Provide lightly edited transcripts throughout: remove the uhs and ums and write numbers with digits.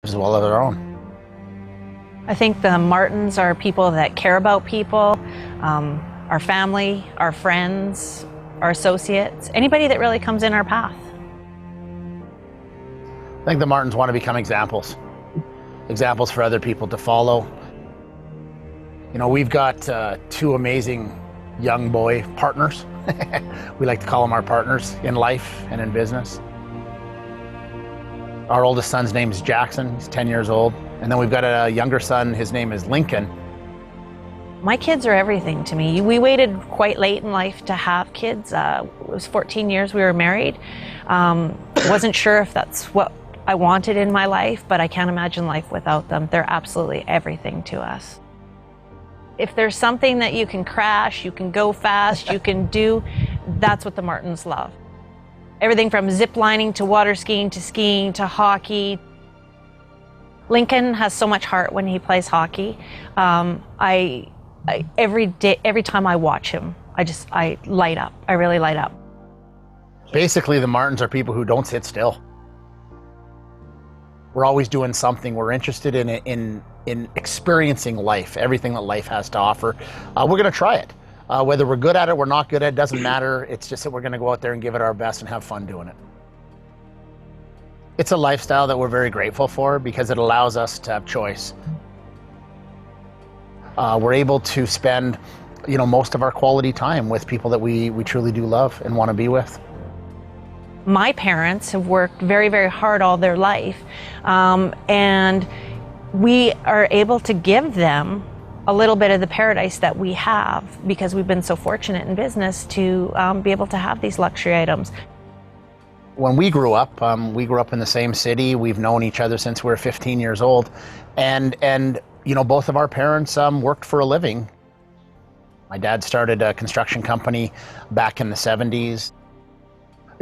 as well as our own. I think the Martins are people that care about people, our family, our friends, our associates, anybody that really comes in our path. I think the Martins want to become examples for other people to follow. You know, we've got two amazing young boy partners. We like to call them our partners in life and in business. Our oldest son's name is Jackson, he's 10 years old. And then we've got a younger son, his name is Lincoln. My kids are everything to me. We waited quite late in life to have kids. It was 14 years we were married. Wasn't sure if that's what I wanted in my life, but I can't imagine life without them. They're absolutely everything to us. If there's something that you can crash, you can go fast, you can do, that's what the Martins love. Everything from zip lining to water skiing to hockey. Lincoln has so much heart when he plays hockey. Every time I watch him, I light up. I really light up. Basically, the Martins are people who don't sit still. We're always doing something. We're interested in experiencing life, everything that life has to offer. We're going to try it. Whether we're good at it, we're not good at it, doesn't matter. It's just that we're going to go out there and give it our best and have fun doing it. It's a lifestyle that we're very grateful for because it allows us to have choice. We're able to spend, most of our quality time with people that we truly do love and want to be with. My parents have worked very, very hard all their life, and we are able to give them a little bit of the paradise that we have because we've been so fortunate in business to be able to have these luxury items. When we grew up in the same city. We've known each other since we were 15 years old, and both of our parents worked for a living. My dad started a construction company back in the 70s.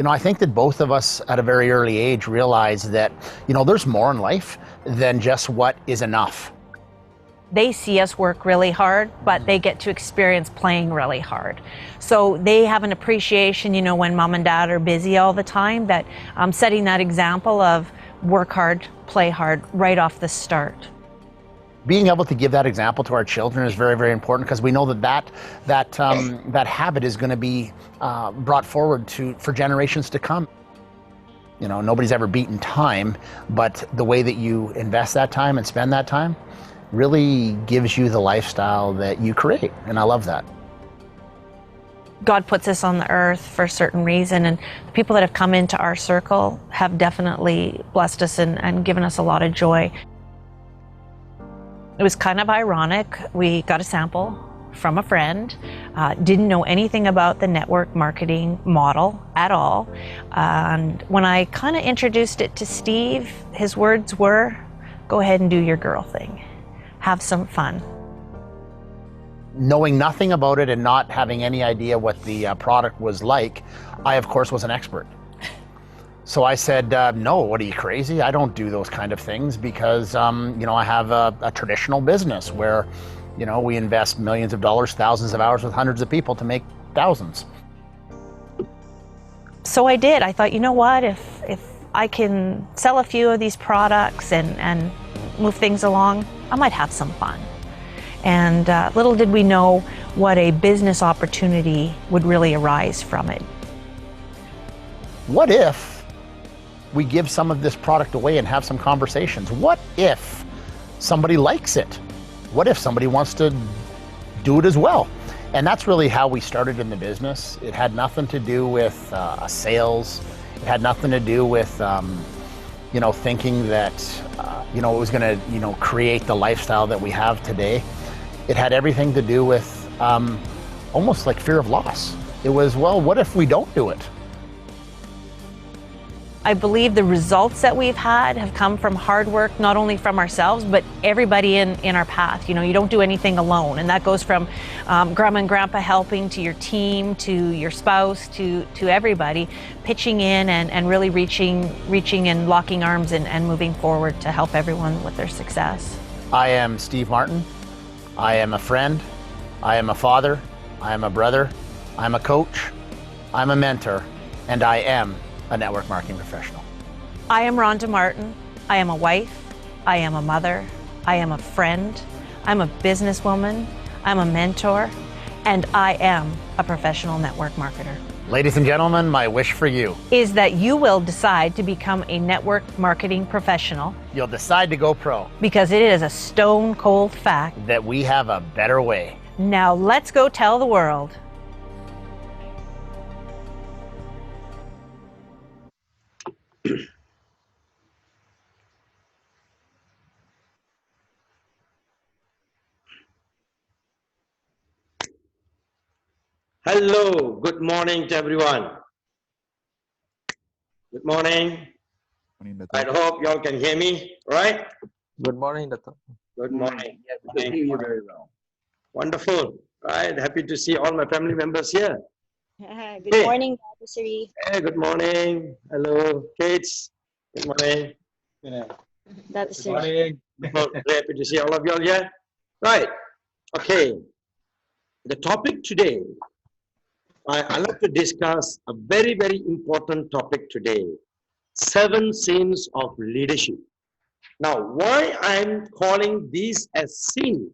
I think that both of us at a very early age realized that, there's more in life than just what is enough. They see us work really hard, but they get to experience playing really hard. So they have an appreciation, when mom and dad are busy all the time, that setting that example of work hard, play hard right off the start. Being able to give that example to our children is very, very important because we know that habit is going to be brought forward for generations to come. Nobody's ever beaten time, but the way that you invest that time and spend that time really gives you the lifestyle that you create, and I love that. God puts us on the earth for a certain reason, and the people that have come into our circle have definitely blessed us and given us a lot of joy. It was kind of ironic. We got a sample from a friend, didn't know anything about the network marketing model at all. And when I kind of introduced it to Steve, his words were, "Go ahead and do your girl thing. Have some fun." Knowing nothing about it and not having any idea what the product was like, I, of course, was an expert. So I said, no, what are you, crazy? I don't do those kind of things because, I have a traditional business where, we invest millions of dollars, thousands of hours with hundreds of people to make thousands. So I did. I thought, you know what, if I can sell a few of these products and move things along, I might have some fun. And little did we know what a business opportunity would really arise from it. What if we give some of this product away and have some conversations? What if somebody likes it? What if somebody wants to do it as well? And that's really how we started in the business. It had nothing to do with sales. It had nothing to do with thinking that it was going to create the lifestyle that we have today. It had everything to do with almost like fear of loss. It was, well, what if we don't do it? I believe the results that we've had have come from hard work, not only from ourselves, but everybody in our path. You don't do anything alone. And that goes from grandma and grandpa helping, to your team, to your spouse, to everybody pitching in and really reaching and locking arms and moving forward to help everyone with their success. I am Steve Martin. I am a friend. I am a father. I am a brother. I'm a coach. I'm a mentor. And I am a network marketing professional. I am Rhonda Martin. I am a wife, I am a mother, I am a friend, I'm a businesswoman, I'm a mentor, and I am a professional network marketer. Ladies and gentlemen, my wish for you Is that you will decide to become a network marketing professional. You'll decide to go pro. Because it is a stone cold fact that we have a better way. Now let's go tell the world. Hello, good morning to everyone. Good morning. I hope you all can hear me, right? Good morning, Dato. Good morning. Yes, we can hear you very well. Wonderful, right? Happy to see all my family members here. Good morning, Dato Siri. Hey, good morning. Hello, kids. Good morning. Dato Siri. Very happy to see all of you all here. Right. Okay. The topic today, I'd like to discuss a very, very important topic today. 7 sins of leadership. Now, why I'm calling this as sin?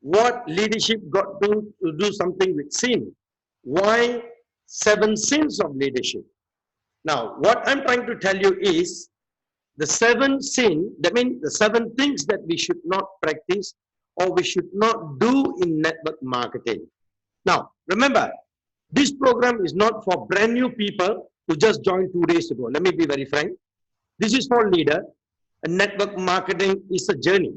What leadership got to do something with sin? Why 7 sins of leadership? Now, what I'm trying to tell you is the 7 sin, that means the 7 things that we should not practice or we should not do in network marketing. Now, remember, this program is not for brand new people who just joined 2 days ago. Let me be very frank. This is for leader, and network marketing is a journey,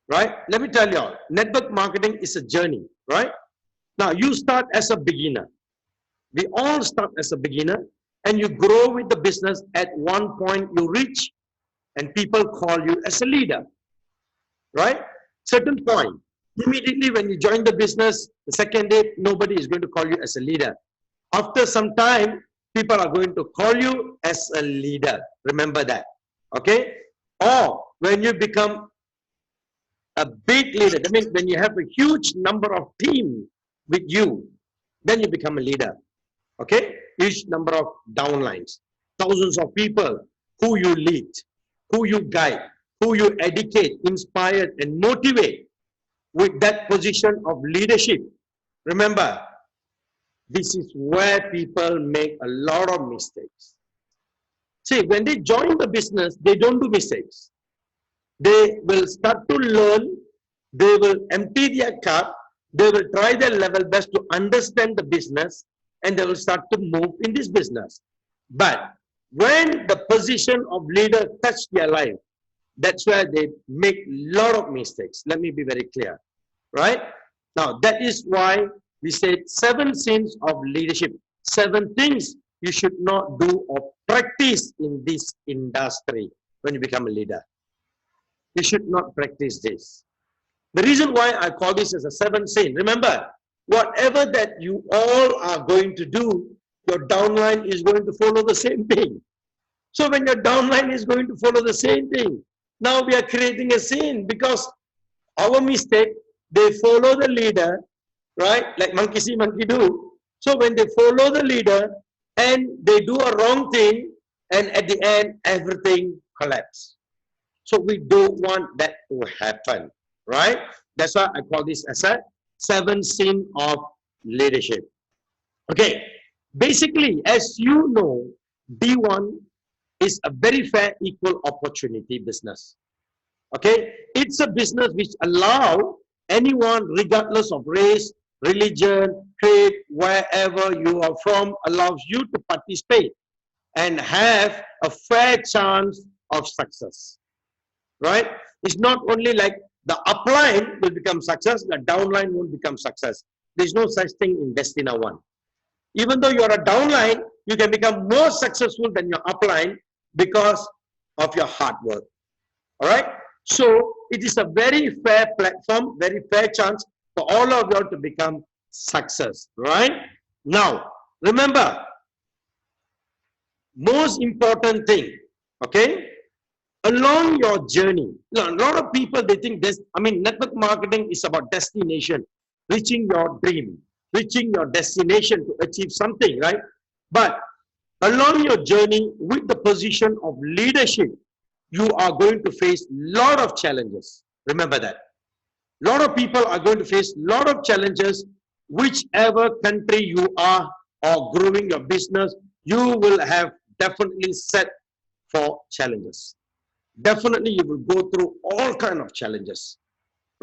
right? Let me tell you all, network marketing is a journey, right? Now, you start as a beginner. We all start as a beginner, and you grow with the business. At one point, you reach, and people call you as a leader, right? Certain point. Immediately when you join the business, the second day, nobody is going to call you as a leader. After some time, people are going to call you as a leader. Remember that, okay? Or when you become a big leader, that means when you have a huge number of team with you, then you become a leader, okay? Huge number of downlines, thousands of people who you lead, who you guide, who you educate, inspire, and motivate with that position of leadership. Remember, this is where people make a lot of mistakes. See, when they join the business, they don't do mistakes. They will start to learn, they will empty their cup, they will try their level best to understand the business, and they will start to move in this business. But when the position of leader touch their life, that's where they make a lot of mistakes. Let me be very clear, right? Now, that is why we said 7 sins of leadership. 7 things you should not do or practice in this industry when you become a leader. You should not practice this. The reason why I call this as a 7 sin, remember, whatever that you all are going to do, your downline is going to follow the same thing. So when your downline is going to follow the same thing, now we are creating a sin because our mistake, they follow the leader, right? Like monkey see, monkey do. So when they follow the leader and they do a wrong thing, and at the end, everything collapses. So we don't want that to happen, right? That's why I call this as a 7 sin of leadership. Okay, basically, as you know, D1 is a very fair, equal opportunity business. Okay, it's a business which allow anyone, regardless of race, religion, trade, wherever you are from, allows you to participate and have a fair chance of success, right? It's not only like the upline will become success, the downline won't become success. There's no such thing in Destina 1. Even though you're a downline, you can become more successful than your upline because of your hard work, all right? So it is a very fair platform, very fair chance for all of you to become success, right? Now, remember, most important thing, okay? Along your journey, a lot of people, they think this, network marketing is about destination, reaching your dream, reaching your destination to achieve something, right? But along your journey with the position of leadership, you are going to face lot of challenges. Remember that. Lot of people are going to face lot of challenges. Whichever country you are or growing your business, you will have definitely set for challenges. Definitely you will go through all kind of challenges,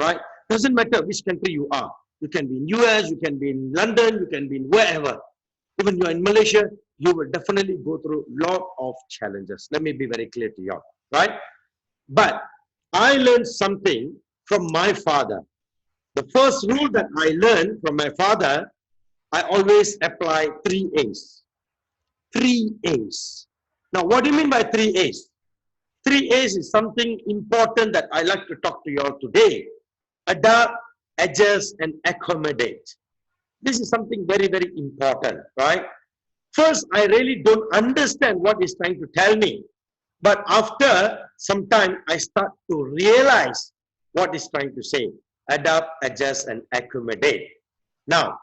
right? Doesn't matter which country you are. You can be in US, you can be in London, you can be in wherever. Even you are in Malaysia, you will definitely go through lot of challenges. Let me be very clear to you, right? But I learned something from my father. The first rule that I learned from my father, I always apply 3 A's. 3 A's. Now, what do you mean by 3 A's? 3 A's is something important that I like to talk to you all today. Adapt, adjust, and accommodate. This is something very, very important, right? First, I really don't understand what he's trying to tell me. But after some time, I start to realize what he's trying to say. Adapt, adjust, and accommodate. Now,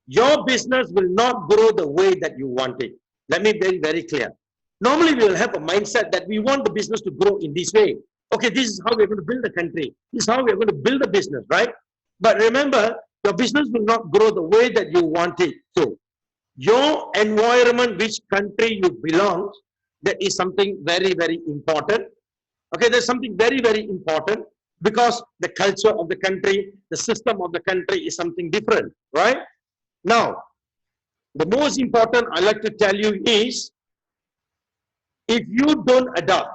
your business will not grow the way that you want it. Let me be very, very clear. Normally, we will have a mindset that we want the business to grow in this way. Okay, this is how we're going to build a country. This is how we're going to build a business, right? But remember, your business will not grow the way that you want it to. Your environment, which country you belong, that is something very, very important. Okay, there's something very, very important because the culture of the country, the system of the country is something different, right? Now, the most important I like to tell you is, if you don't adapt,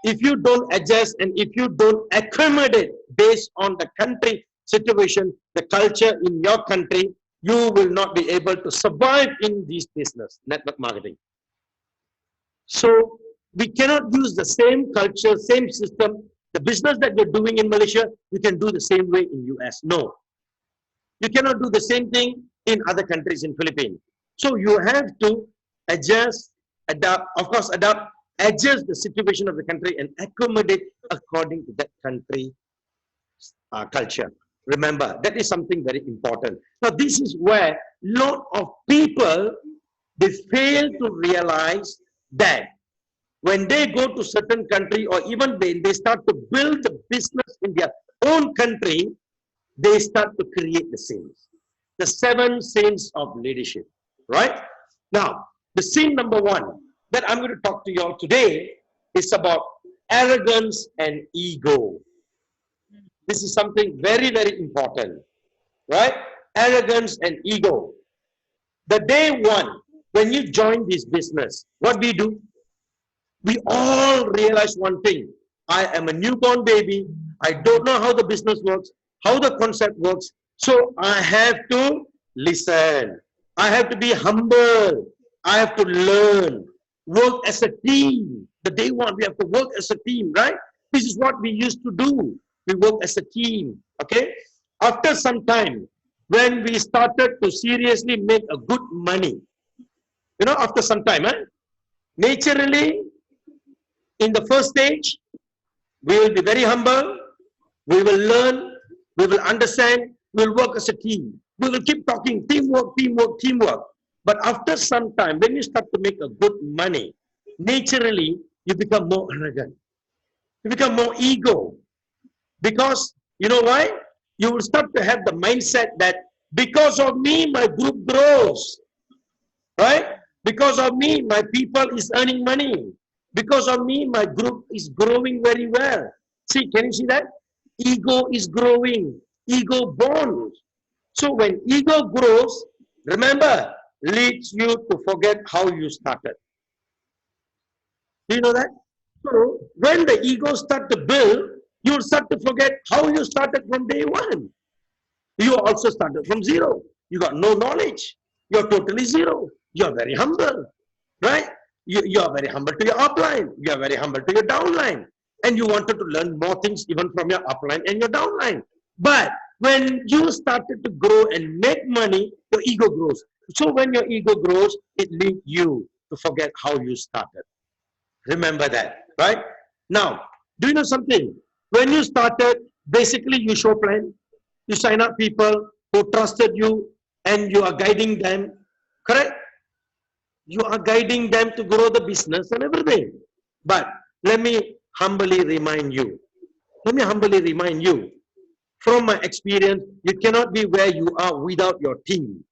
if you don't adjust, and if you don't accommodate based on the country situation, the culture in your country, you will not be able to survive in this business, network marketing. So we cannot use the same culture, same system. The business that you're doing in Malaysia, you can do the same way in US. No. You cannot do the same thing in other countries in Philippines. So you have to adjust, adapt, of course, adapt, adjust the situation of the country and accommodate according to that country culture. Remember, that is something very important. Now, this is where lot of people, they fail to realize that when they go to certain country, or even when they start to build the business in their own country, they start to create the sins. The 7 sins of leadership, right? Now, the sin number 1 that I'm going to talk to you all today is about arrogance and ego. This is something very, very important, right? Arrogance and ego. The day 1, when you join this business, what we do? We all realize one thing. I am a newborn baby. I don't know how the business works, how the concept works. So I have to listen. I have to be humble. I have to learn. Work as a team. The day 1, we have to work as a team, right? This is what we used to do. We work as a team, okay? After some time, when we started to seriously make a good money, you know, after some time, naturally, in the first stage, we will be very humble, we will learn, we will understand, we will work as a team. We will keep talking, teamwork, teamwork, teamwork. But after some time, when you start to make a good money, naturally, you become more arrogant. You become more ego. Because, you know why? You will start to have the mindset that because of me, my group grows. Right? Because of me, my people is earning money. Because of me, my group is growing very well. See, can you see that? Ego is growing. Ego bonds. So when ego grows, remember, leads you to forget how you started. Do you know that? So when the ego start to build, you'll start to forget how you started from day 1. You also started from 0. You got no knowledge. You're totally 0. You're very humble, right? You are very humble to your upline. You are very humble to your downline. And you wanted to learn more things even from your upline and your downline. But when you started to grow and make money, your ego grows. So when your ego grows, it leads you to forget how you started. Remember that, right? Now, do you know something? When you started, basically you show plan. You sign up people who trusted you and you are guiding them, correct? You are guiding them to grow the business and everything. But let me humbly remind you. Let me humbly remind you. From my experience, you cannot be where you are without your team,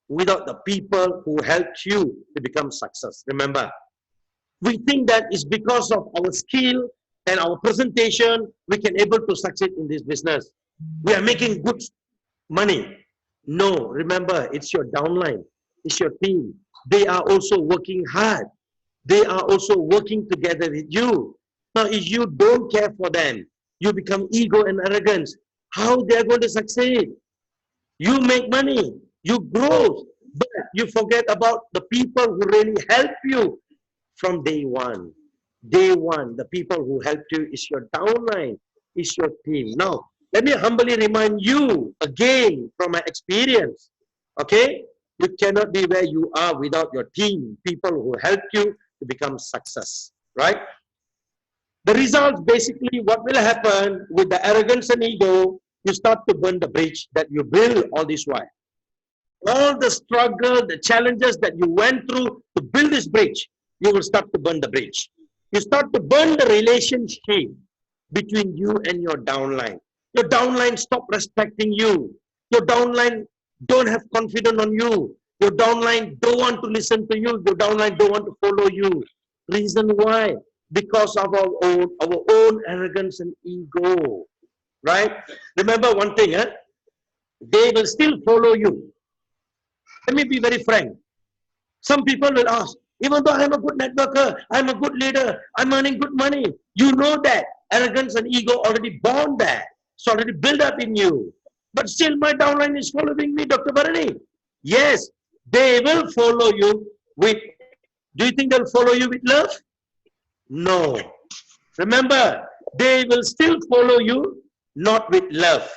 without the people who helped you to become success. Remember, we think that it's because of our skill and our presentation we can able to succeed in this business. We are making good money. No, remember, it's your downline, it's your team. They are also working hard. They are also working together with you. Now, if you don't care for them, you become ego and arrogance. How they are going to succeed? You make money, you grow, but you forget about the people who really help you from day one. Day one, the people who helped you is your downline, is your team. Now, let me humbly remind you again from my experience. Okay? You cannot be where you are without your team, people who help you to become success. Right? The result, basically, what will happen with the arrogance and ego, you start to burn the bridge that you build all this while. All the struggle, the challenges that you went through to build this bridge, you will start to burn the bridge. You start to burn the relationship between you and your downline. Your downline stop respecting you. Your downline don't have confidence on you. Your downline don't want to listen to you. Your downline don't want to follow you. Reason why? Because of our own arrogance and ego. Right? Remember one thing, they will still follow you. Let me be very frank. Some people will ask, even though I'm a good networker, I'm a good leader, I'm earning good money, you know that arrogance and ego already born there. It's already built up in you. But still my downline is following me, Dr. Baraani. Yes, they will follow you with, do you think they'll follow you with love? No. Remember, they will still follow you not with love,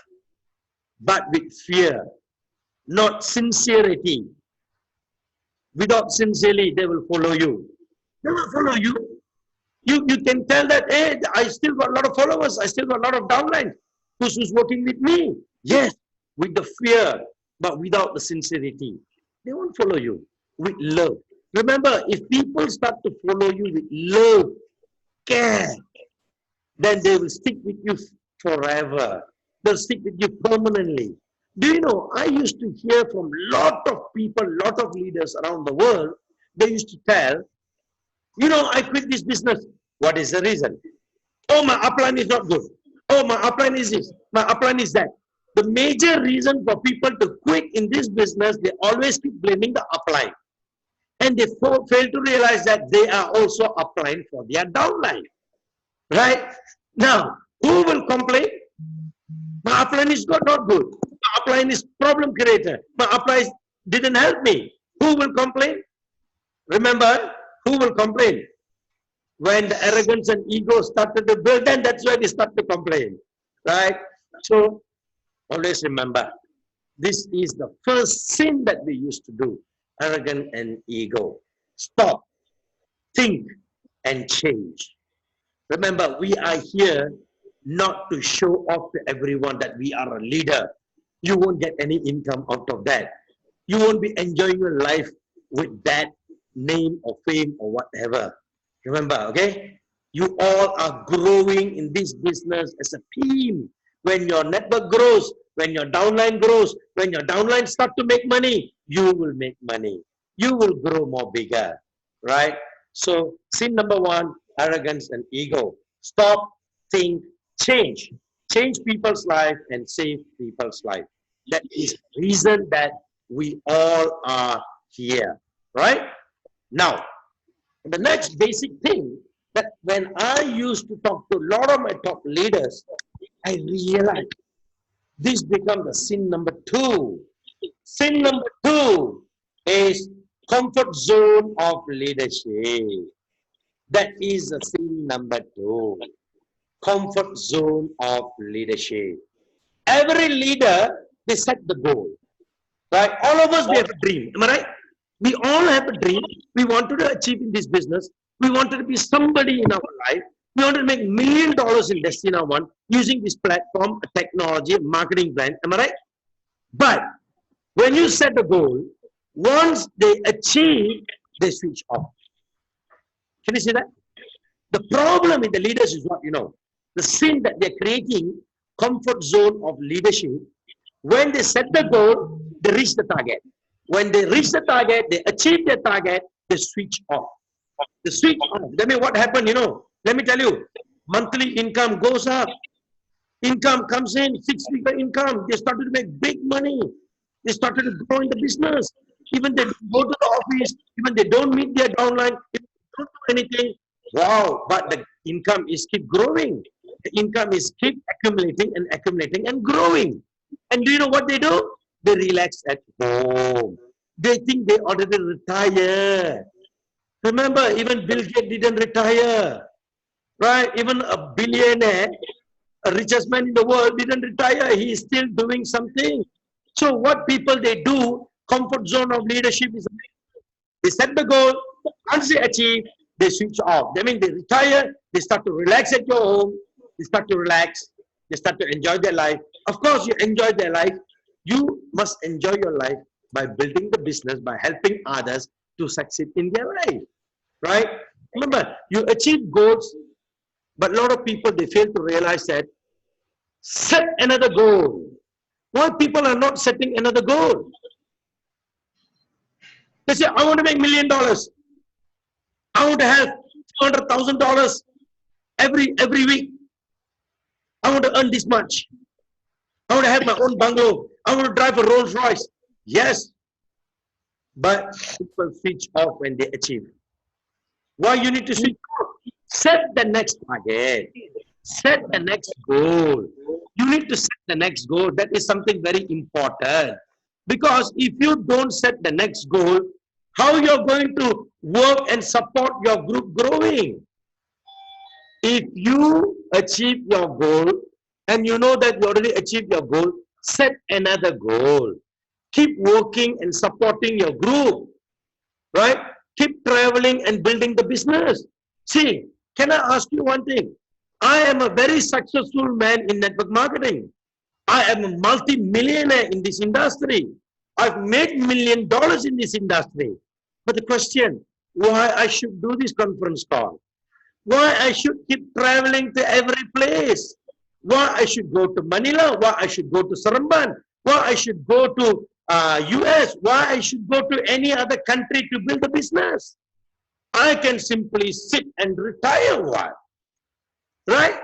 but with fear, not sincerity. Without sincerely, they will follow you. They will follow you. You can tell that, hey, I still got a lot of followers. I still got a lot of downline who's working with me. Yes, with the fear, but without the sincerity. They won't follow you with love. Remember, if people start to follow you with love, care, then they will stick with you forever. They'll stick with you permanently. Do you know, I used to hear from lot of people, lot of leaders around the world, they used to tell, you know, I quit this business. What is the reason? Oh, my upline is not good. Oh, my upline is this. My upline is that. The major reason for people to quit in this business, they always keep blaming the upline. And they fail to realize that they are also upline for their downline. Right? Now, who will complain? My upline is not good. My upline is problem creator. My upline didn't help me. Who will complain? Remember, who will complain? When the arrogance and ego started to build, then that's why they start to complain. Right? So, always remember, this is the first sin that we used to do. Arrogance and ego. Stop, think, and change. Remember, we are here not to show off to everyone that we are a leader. You won't get any income out of that. You won't be enjoying your life with that name or fame or whatever. Remember, okay? You all are growing in this business as a team. When your network grows, when your downline grows, when your downline start to make money, you will make money. You will grow more bigger, right? So, sin number one, arrogance and ego. Stop, think, change. Change people's life and save people's life. That is the reason that we all are here, right? Now, the next basic thing that when I used to talk to a lot of my top leaders, I realized this becomes the sin number two. Sin number two is comfort zone of leadership. That is the sin number two. Comfort zone of leadership. Every leader, they set the goal. Right? All of us, we have a dream. Am I right? We all have a dream. We wanted to achieve in this business. We wanted to be somebody in our life. We wanted to make $1 million in Destina One using this platform, a technology, a marketing brand. Am I right? But when you set the goal, once they achieve, they switch off. Can you see that? The problem in the leaders is what, the sin that they're creating, comfort zone of leadership. When they set the goal, they reach the target. When they reach the target, they achieve their target, they switch off. They switch off. That means what happened, let me tell you, monthly income goes up. Income comes in, 6-figure income. They started to make big money. They started to grow in the business. Even they go to the office, even they don't meet their downline, if they don't do anything. Wow, but the income is keep growing. The income is keep accumulating and accumulating and growing. And do you know what they do? They relax at home. They think they already retire. Remember, even Bill Gates didn't retire. Right? Even a billionaire, a richest man in the world, didn't retire. He is still doing something. So what people they do, comfort zone of leadership is they set the goal, once they achieve, they switch off. That means they retire, they start to relax at your home, they start to relax, they start to enjoy their life. Of course, you enjoy their life. You must enjoy your life by building the business, by helping others to succeed in their life. Right? Remember, you achieve goals, but a lot of people, they fail to realize that set another goal. Why people are not setting another goal? They say, I want to make $1 million. I want to have $200,000 every week. I want to earn this much. I want to have my own bungalow. I want to drive a Rolls Royce. Yes. But people switch off when they achieve. Why you need to switch off? Set the next target. Set the next goal. You need to set the next goal. That is something very important. Because if you don't set the next goal, how you're going to work and support your group growing? If you achieve your goal and you know that you already achieved your goal, set another goal. Keep working and supporting your group. Right? Keep traveling and building the business. See, can I ask you one thing? I am a very successful man in network marketing. I am a multi-millionaire in this industry. I've made $1 million in this industry. But the question, why I should do this conference call? Why I should keep traveling to every place? Why I should go to Manila? Why I should go to Seremban? Why I should go to US? Why I should go to any other country to build a business? I can simply sit and retire one. Right?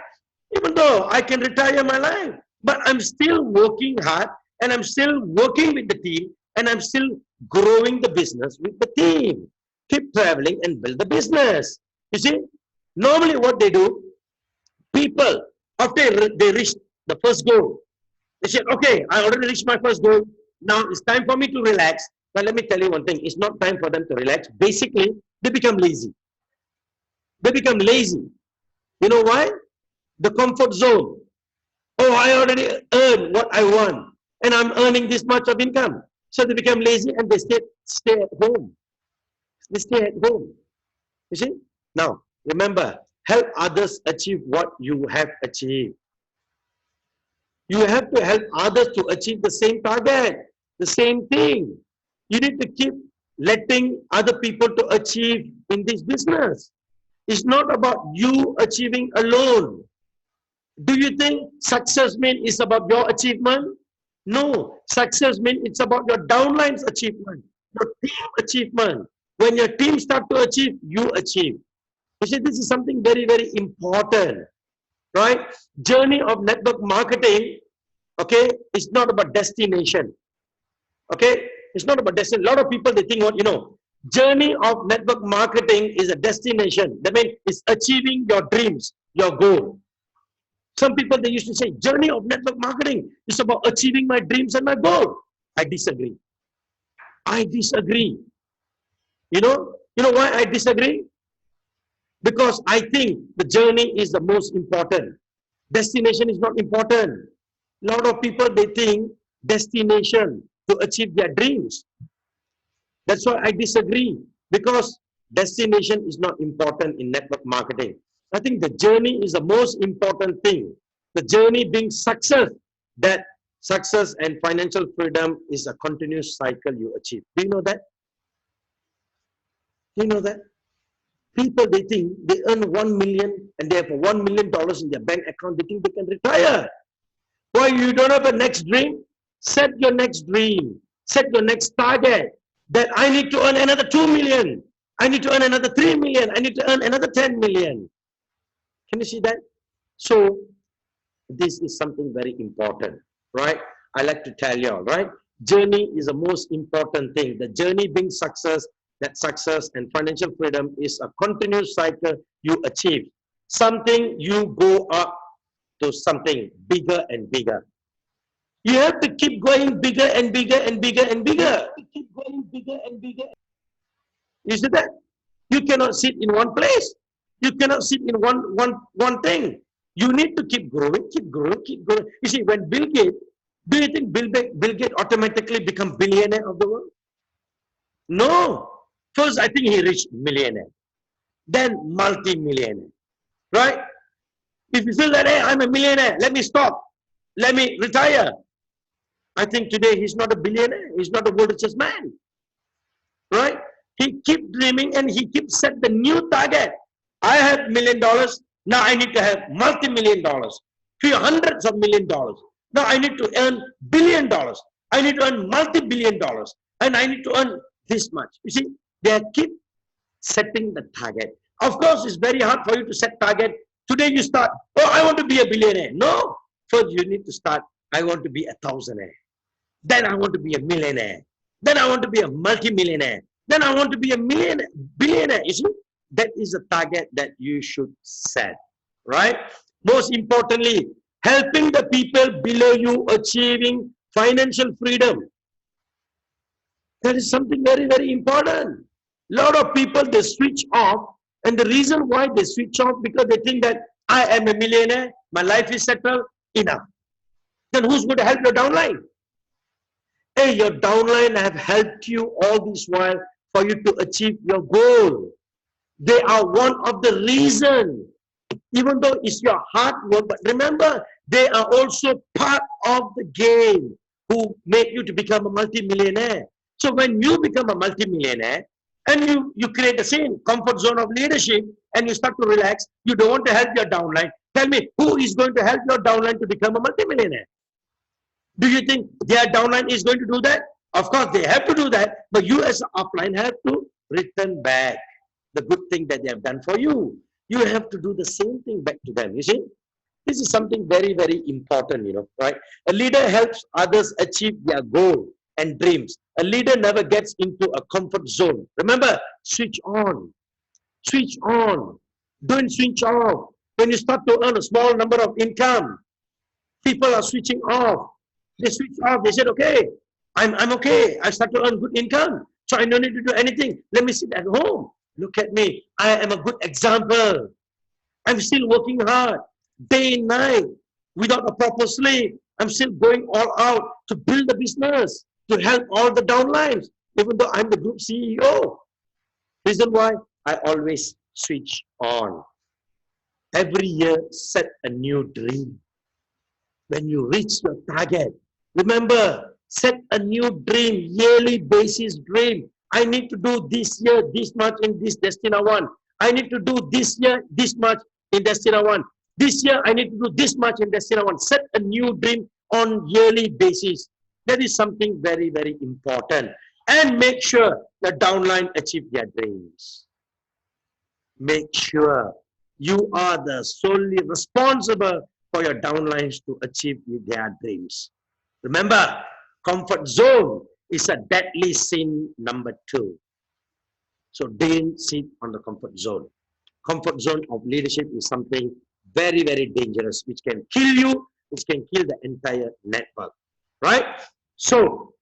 Even though I can retire my life, but I'm still working hard and I'm still working with the team and I'm still growing the business with the team. Keep traveling and build the business. You see, normally what they do, people, after they reach the first goal, they say, okay, I already reached my first goal. Now it's time for me to relax. But let me tell you one thing, it's not time for them to relax. Basically, they become lazy. They become lazy. You know why? The comfort zone. Oh, I already earned what I want. And I'm earning this much of income. So they become lazy and they stay at home. They stay at home. You see? Now, remember, help others achieve what you have achieved. You have to help others to achieve the same target, the same thing. You need to keep letting other people to achieve in this business. It's not about you achieving alone. Do you think success means it's about your achievement? No. Success means it's about your downline's achievement, your team achievement. When your team start to achieve, you achieve. You see, this is something very, very important. Right? Journey of network marketing, okay, it's not about destination. Okay? It's not about destination. A lot of people, they think, journey of network marketing is a destination. That means it's achieving your dreams, your goal. Some people, they used to say, journey of network marketing is about achieving my dreams and my goal. I disagree. I disagree. You know why I disagree? Because I think the journey is the most important. Destination is not important. A lot of people, they think destination to achieve their dreams. That's why I disagree. Because destination is not important in network marketing. I think the journey is the most important thing. The journey being success, that success and financial freedom is a continuous cycle you achieve. Do you know that? Do you know that? People, they think they earn 1 million and they have $1 million in their bank account. They think they can retire. Why you don't have a next dream? Set your next dream. Set your next target. That I need to earn another 2 million. I need to earn another 3 million. I need to earn another 10 million. Can you see that? So this is something very important, right? I like to tell you all, right? Journey is the most important thing. The journey brings success. That success and financial freedom is a continuous cycle you achieve. Something you go up to something bigger and bigger. You have to keep going bigger and bigger and bigger and bigger. Keep going bigger and bigger. You see that? You cannot sit in one place. You cannot sit in one thing. You need to keep growing, keep growing, keep growing. You see, when Bill Gates, do you think Bill Gates automatically become billionaire of the world? No. First, I think he reached millionaire. Then multi-millionaire. Right? If you feel that, hey, I'm a millionaire, let me stop. Let me retire. I think today he's not a billionaire. He's not a world richest man. Right? He keep dreaming and he keeps set the new target. I have $1 million. Now I need to have multi-million dollars. Few hundreds of $1 million. Now I need to earn $1 billion. I need to earn multi-billion dollars. And I need to earn this much. You see, they keep setting the target. Of course, it's very hard for you to set target. Today you start, oh, I want to be a billionaire. No. First you need to start, I want to be a thousandaire. Then I want to be a millionaire. Then I want to be a multi-millionaire. Then I want to be a billionaire. You see, that is a target that you should set, right? Most importantly, helping the people below you achieving financial freedom. That is something very, very important. A lot of people, they switch off. And the reason why they switch off, because they think that I am a millionaire, my life is settled, enough. Then who's going to help your downline? Hey, your downline have helped you all this while for you to achieve your goal. They are one of the reasons, even though it's your hard work, but remember, they are also part of the game who make you to become a multi-millionaire. So when you become a multi-millionaire, and you create the same comfort zone of leadership, and you start to relax, you don't want to help your downline. Tell me, who is going to help your downline to become a multi-millionaire? Do you think their downline is going to do that? Of course, they have to do that, but you as an upline have to return back the good thing that they have done for you. You have to do the same thing back to them, you see? This is something very, very important, you know, right? A leader helps others achieve their goal and dreams. A leader never gets into a comfort zone. Remember, switch on. Switch on. Don't switch off. When you start to earn a small number of income, people are switching off. They switch off. They said, okay, I'm okay. I start to earn good income. So I don't need to do anything. Let me sit at home. Look at me. I am a good example. I'm still working hard, day and night, without a proper sleep. I'm still going all out to build a business, to help all the downlines, even though I'm the group CEO. Reason why? I always switch on. Every year, set a new dream. When you reach your target, remember, set a new dream, yearly basis dream. I need to do this year, this much in this Destina 1. I need to do this year, this much in Destina 1. This year, I need to do this much in Destina 1. Set a new dream on yearly basis. That is something very, very important. And make sure the downline achieve their dreams. Make sure you are the solely responsible for your downlines to achieve their dreams. Remember, comfort zone is a deadly sin number 2. So don't sit on the comfort zone. Comfort zone of leadership is something very, very dangerous, which can kill you, which can kill the entire network. Right? So,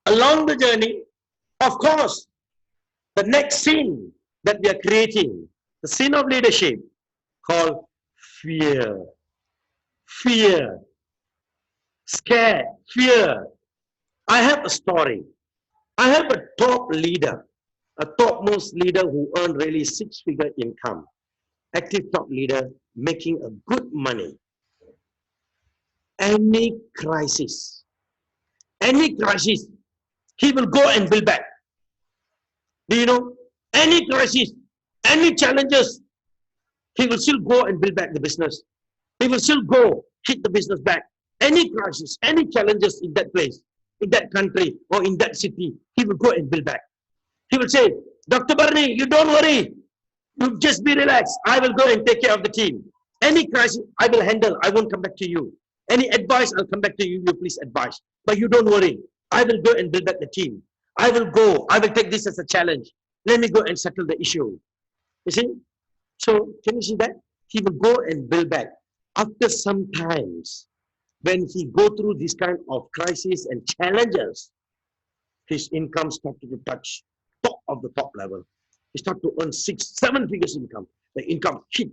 along the journey, of course, the next sin that we are creating, the sin of leadership, called fear. Fear. Scared. Fear. I have a story. I have a top leader, a topmost leader who earned really 6-figure income. Active top leader, making a good money. Any crisis, he will go and build back. Do you know? Any crisis, Any challenges, he will still go and build back the business. He will still go, hit the business back. Any crisis, any challenges in that place, in that country, or in that city, he will go and build back. He will say, Dr. Baraani, you don't worry. You just be relaxed. I will go and take care of the team. Any crisis, I will handle. I won't come back to you. Any advice, I'll come back to you. You please advise. But you don't worry. I will go and build back the team. I will go. I will take this as a challenge. Let me go and settle the issue. You see? So, can you see that? He will go and build back. After some times, when he go through this kind of crisis and challenges, his income started to touch top of the top level. He started to earn 6, 7 figures income. The income hit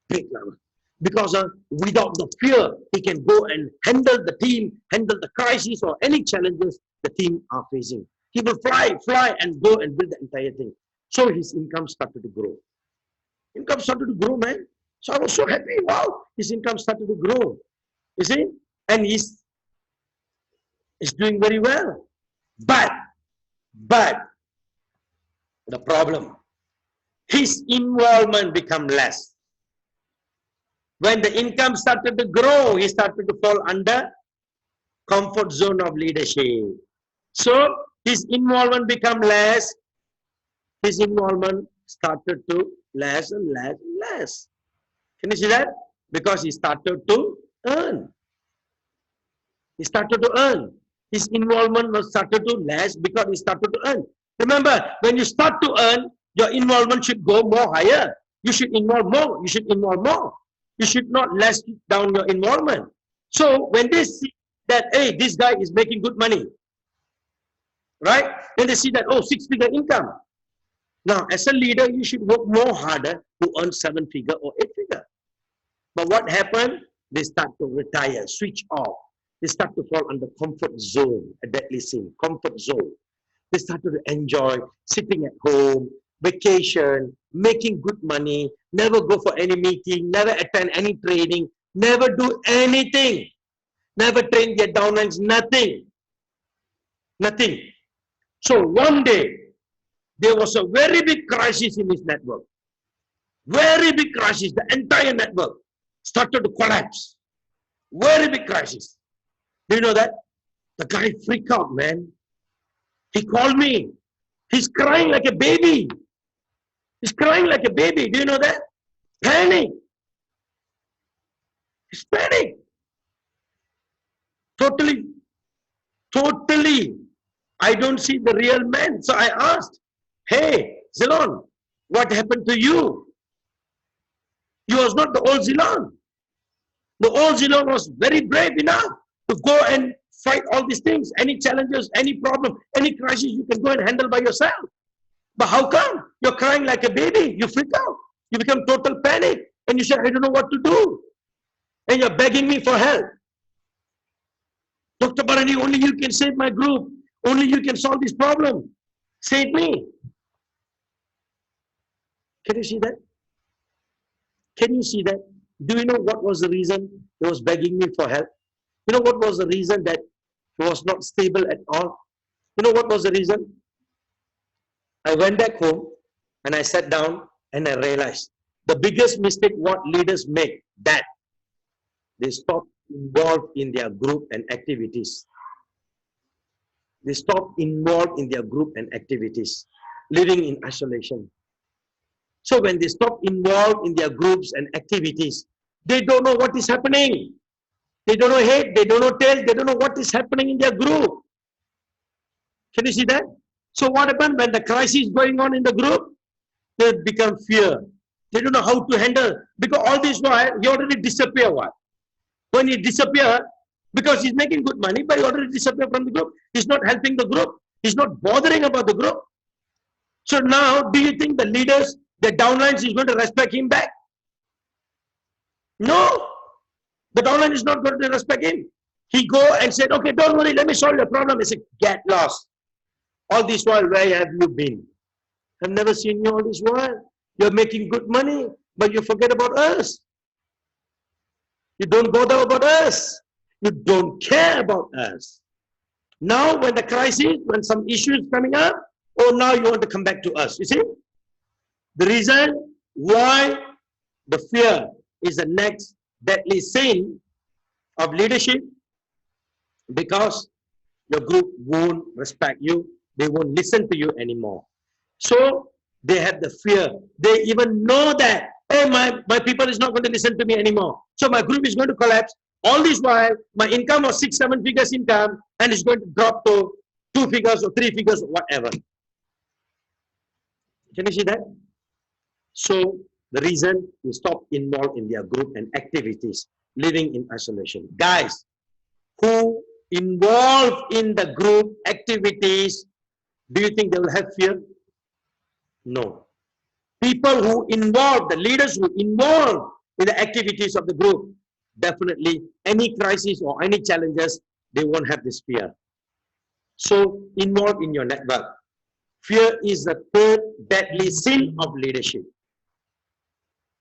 big level. Because without the fear, he can go and handle the team, handle the crisis or any challenges the team are facing. He will fly and go and build the entire thing. So his income started to grow. Income started to grow, man. So I was so happy. Wow, his income started to grow. You see? And he's doing very well. But the problem, his involvement become less. When the income started to grow, he started to fall under comfort zone of leadership. So his involvement become less. His involvement started to less and less and less. Can you see that? Because he started to earn. He started to earn. His involvement was started to less because he started to earn. Remember, when you start to earn, your involvement should go more higher. You should involve more. You should involve more. You should not less down your involvement. So when they see that, hey, this guy is making good money, right? Then they see that, oh, 6-figure income. Now, as a leader, you should work more harder to earn 7-figure or 8-figure. But what happened? They start to retire, switch off. They start to fall under comfort zone, a deadly sin, comfort zone. They started to enjoy sitting at home, vacation, making good money, never go for any meeting, never attend any training, never do anything, never train their downlines, nothing. Nothing. So one day, there was a very big crisis in his network. Very big crisis. The entire network started to collapse. Very big crisis. Do you know that? The guy freaked out, man. He called me. He's crying like a baby. He's crying like a baby. Do you know that? Panic. He's panic. Totally. I don't see the real man. So I asked, hey, Zilon, what happened to you? You was not the old Zilon. The old Zilon was very brave enough to go and fight all these things. Any challenges, any problem, any crisis, you can go and handle by yourself. But how come? You're crying like a baby. You freak out. You become total panic. And you say, I don't know what to do. And you're begging me for help. Dr. Baraani, only you can save my group. Only you can solve this problem. Save me. Can you see that? Can you see that? Do you know what was the reason he was begging me for help? You know what was the reason that he was not stable at all? You know what was the reason? I went back home and I sat down and I realized the biggest mistake what leaders make, that they stop involved in their group and activities. They stop involved in their group and activities, living in isolation. So when they stop involved in their groups and activities, they don't know what is happening. They don't know head, they don't know tail, they don't know what is happening in their group. Can you see that? So what happened when the crisis is going on in the group? They become fear. They don't know how to handle. Because all this while, he already disappear. What? When he disappear, because he's making good money, but he already disappear from the group. He's not helping the group. He's not bothering about the group. So now, do you think the leaders, the downlines is going to respect him back? No. The downline is not going to respect him. He go and said, okay, don't worry, let me solve your problem. He said, get lost. All this while, where have you been? I've never seen you all this while. You're making good money, but you forget about us. You don't bother about us. You don't care about us. Now, when the crisis, when some issue is coming up, oh, now you want to come back to us. You see? The reason why the fear is the next deadly sin of leadership, because your group won't respect you, they won't listen to you anymore. So they have the fear. They even know that, hey, my people is not going to listen to me anymore. So my group is going to collapse. All this while, my income was 6-7 figures income, and it's going to drop to 2 figures or 3 figures or whatever. Can you see that? So the reason we stop involved in their group and activities, living in isolation. Guys who involved in the group activities, do you think they will have fear? No. People who involve, the leaders who involve in the activities of the group, definitely any crisis or any challenges, they won't have this fear. So involve in your network. Fear is the third deadly sin of leadership.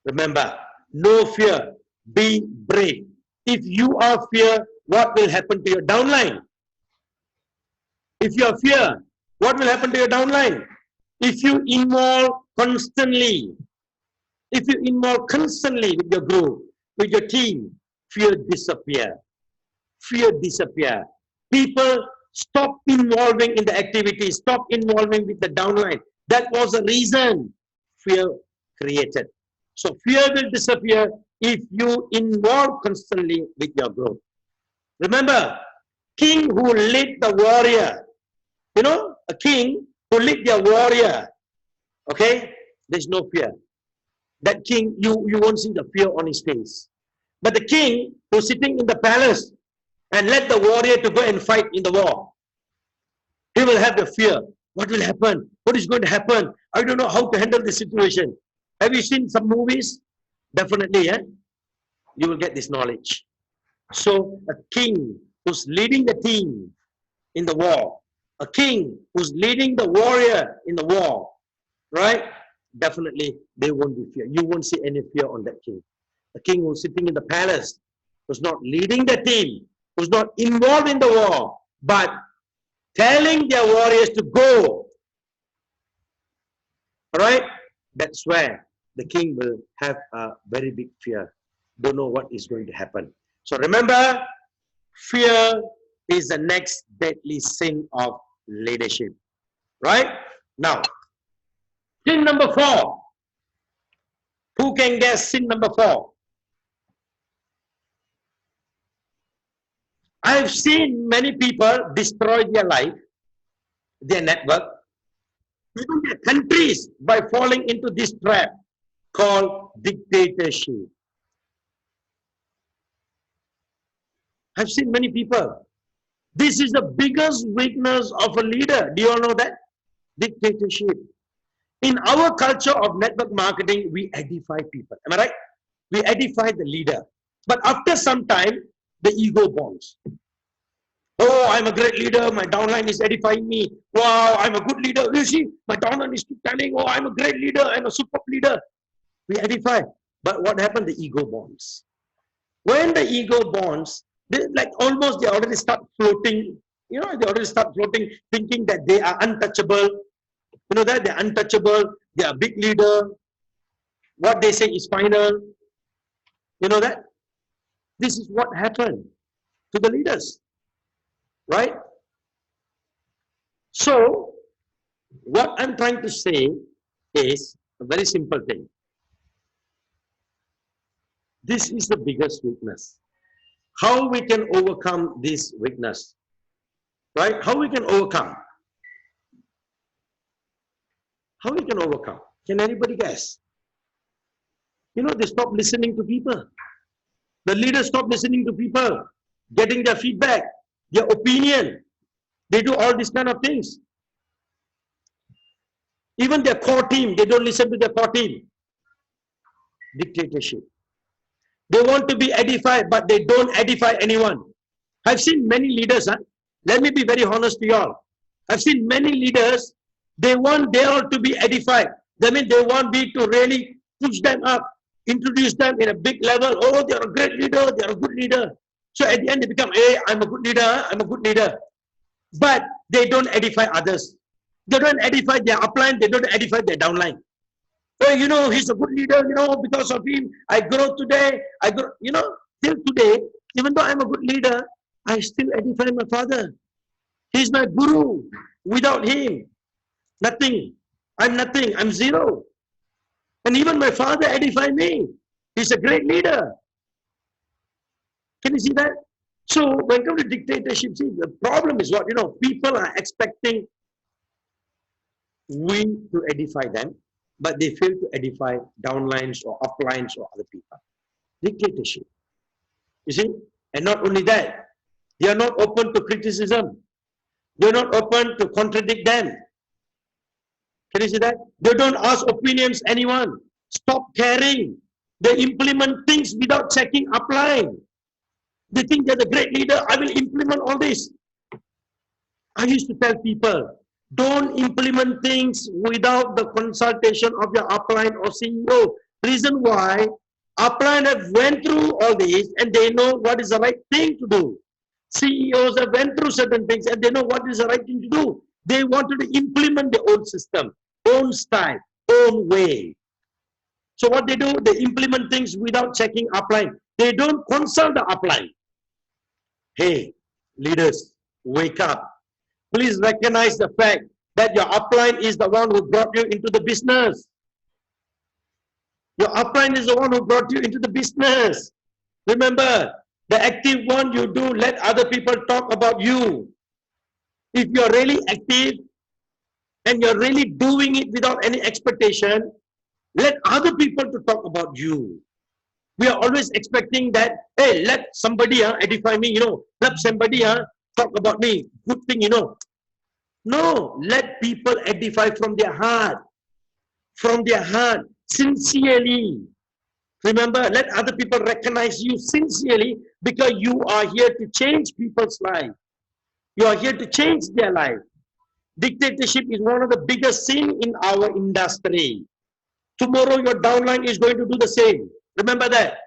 Remember, no fear, be brave. If you are fear, what will happen to your downline? If you are fear, what will happen to your downline? If you involve constantly, if you involve constantly with your group, with your team, fear disappear. Fear disappear. People stop involving in the activities, stop involving with the downline. That was the reason fear created. So fear will disappear if you involve constantly with your group. Remember, king who lead the warrior, you know, a king who lead their warrior, okay, there's no fear. That king, you won't see the fear on his face. But the king who's sitting in the palace and let the warrior to go and fight in the war, he will have the fear. What will happen? What is going to happen? I don't know how to handle this situation. Have you seen some movies? Definitely, you will get this knowledge. So a king who's leading the team in the war, a king who's leading the warrior in the war, right? Definitely, they won't be fear. You won't see any fear on that king. A king who's sitting in the palace, who's not leading the team, who's not involved in the war, but telling their warriors to go. All right? That's where the king will have a very big fear. Don't know what is going to happen. So remember, fear is the next deadly sin of leadership. Right? Now, sin number 4. Who can guess sin number 4? I've seen many people destroy their life, their network, even their countries by falling into this trap called dictatorship. I've seen many people. This is the biggest weakness of a leader. Do you all know that? Dictatorship. In our culture of network marketing, we edify people. Am I right? We edify the leader. But after some time, the ego bonds. Oh, I'm a great leader. My downline is edifying me. Wow, I'm a good leader. You see, my downline is telling, oh, I'm a great leader. I'm a superb leader. We edify. But what happened? The ego bonds. When the ego bonds, they already start floating. You know, they already start floating, thinking that they are untouchable. You know that they're untouchable. They are a big leader. What they say is final. You know that? This is what happened to the leaders. Right? So, what I'm trying to say is a very simple thing. This is the biggest weakness. How we can overcome this weakness? Right? How we can overcome? How we can overcome? Can anybody guess? You know, they stop listening to people. The leaders stop listening to people, getting their feedback, their opinion. They do all these kind of things. Even their core team, they don't listen to their core team. Dictatorship. They want to be edified, but they don't edify anyone. I've seen many leaders, let me be very honest to you all. I've seen many leaders, they want they all to be edified. That means they want me to really push them up, introduce them in a big level. Oh, they're a great leader, they're a good leader. So at the end they become, hey, I'm a good leader, I'm a good leader. But they don't edify others. They don't edify their upline, they don't edify their downline. Hey, he's a good leader, because of him, I grow today. Till today, even though I'm a good leader, I still edify my father. He's my guru. Without him, nothing. I'm nothing. I'm zero. And even my father edified me. He's a great leader. Can you see that? So when it comes to dictatorship, see, the problem is what? People are expecting we to edify them, but they fail to edify downlines or uplines or other people. Dictatorship. You see? And not only that, they are not open to criticism. They're not open to contradict them. Can you see that? They don't ask opinions anyone. Stop caring. They implement things without checking upline. They think they're the great leader. I will implement all this. I used to tell people, don't implement things without the consultation of your upline or CEO. Reason why, upline have went through all this and they know what is the right thing to do. CEOs have went through certain things and they know what is the right thing to do. They wanted to implement their own system, own style, own way. So what they do, they implement things without checking upline. They don't consult the upline. Hey, leaders, wake up. Please recognize the fact that your upline is the one who brought you into the business. Your upline is the one who brought you into the business. Remember, the active one you do, let other people talk about you. If you're really active and you're really doing it without any expectation, let other people to talk about you. We are always expecting that, hey, let somebody edify me, let somebody talk about me, good thing, No, let people edify from their heart, sincerely. Remember, let other people recognize you sincerely because you are here to change people's life. You are here to change their life. Dictatorship is one of the biggest sins in our industry. Tomorrow, your downline is going to do the same. Remember that.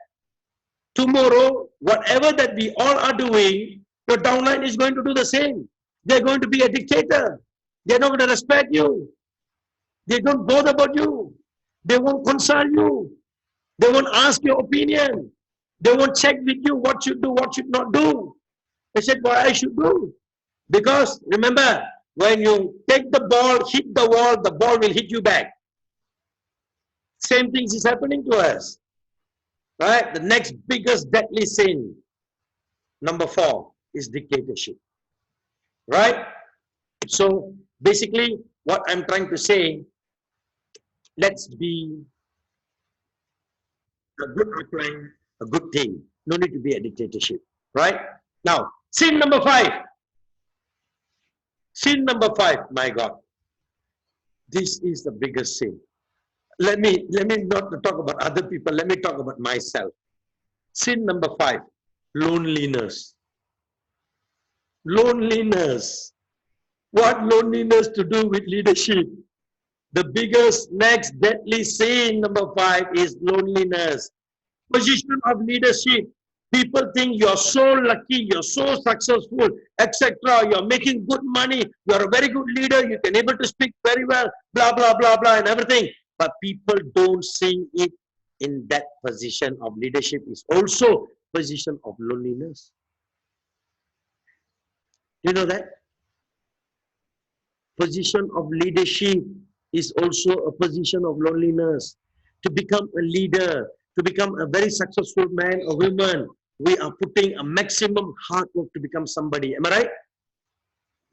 Tomorrow, whatever that we all are doing, your downline is going to do the same. They're going to be a dictator. They're not going to respect you. They don't bother about you. They won't consult you. They won't ask your opinion. They won't check with you what should do, what should not do. They said, what I should do. Because remember, when you take the ball, hit the ball will hit you back. Same things is happening to us. Right? The next biggest deadly sin, number 4, is dictatorship. Right? So basically, what I'm trying to say, let's be a good upline, a good team. No need to be a dictatorship. Right? Now, sin number 5. Sin number 5, my God. This is the biggest sin. Let me not talk about other people. Let me talk about myself. Sin number 5, loneliness. Loneliness. What loneliness to do with leadership? The biggest, next deadly sin, number 5, is loneliness. Position of leadership. People think you're so lucky, you're so successful, etc. You're making good money, you're a very good leader, you can able to speak very well, blah, blah, blah, blah, and everything. But people don't see it in that position of leadership is also position of loneliness. You know that? Position of leadership is also a position of loneliness. To become a leader, to become a very successful man or woman, we are putting a maximum hard work to become somebody. Am I right?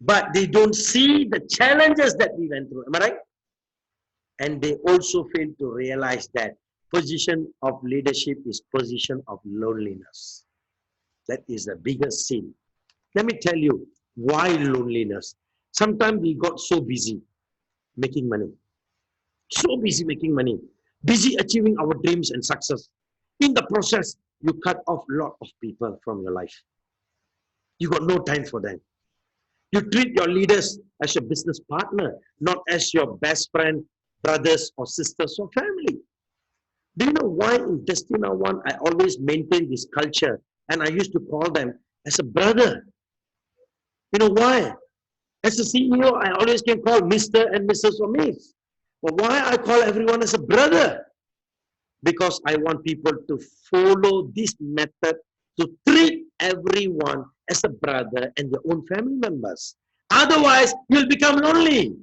But they don't see the challenges that we went through. Am I right? And they also fail to realize that position of leadership is position of loneliness. That is the biggest sin. Let me tell you why loneliness. Sometimes we got so busy making money. So busy making money. Busy achieving our dreams and success. In the process, you cut off a lot of people from your life. You got no time for them. You treat your leaders as your business partner, not as your best friend, brothers or sisters or family. Do you know why in Destina 1 I always maintain this culture and I used to call them as a brother? You know why? As a CEO, I always can call Mr. and Mrs. or Miss. But why I call everyone as a brother? Because I want people to follow this method to treat everyone as a brother and their own family members. Otherwise, you'll become lonely.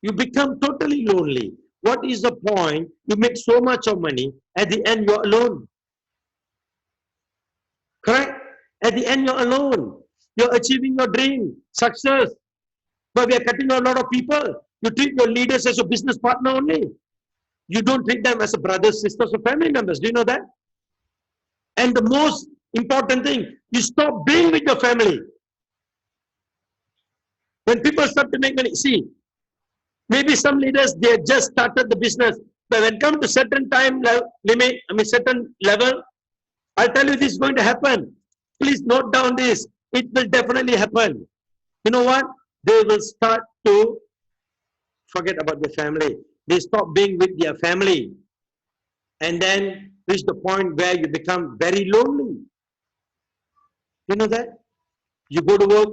You become totally lonely. What is the point? You make so much of money, at the end you're alone. Correct? At the end you're alone. You're achieving your dream, success. But we are cutting out a lot of people. You treat your leaders as a business partner only. You don't treat them as a brothers, sisters, or family members. Do you know that? And the most important thing, you stop being with your family. When people start to make money, see, maybe some leaders, they just started the business. But when it comes to certain time limit, certain level, I'll tell you this is going to happen. Please note down this. It will definitely happen. You know what? They will start to forget about their family. They stop being with their family. And then reach the point where you become very lonely. You know that? You go to work,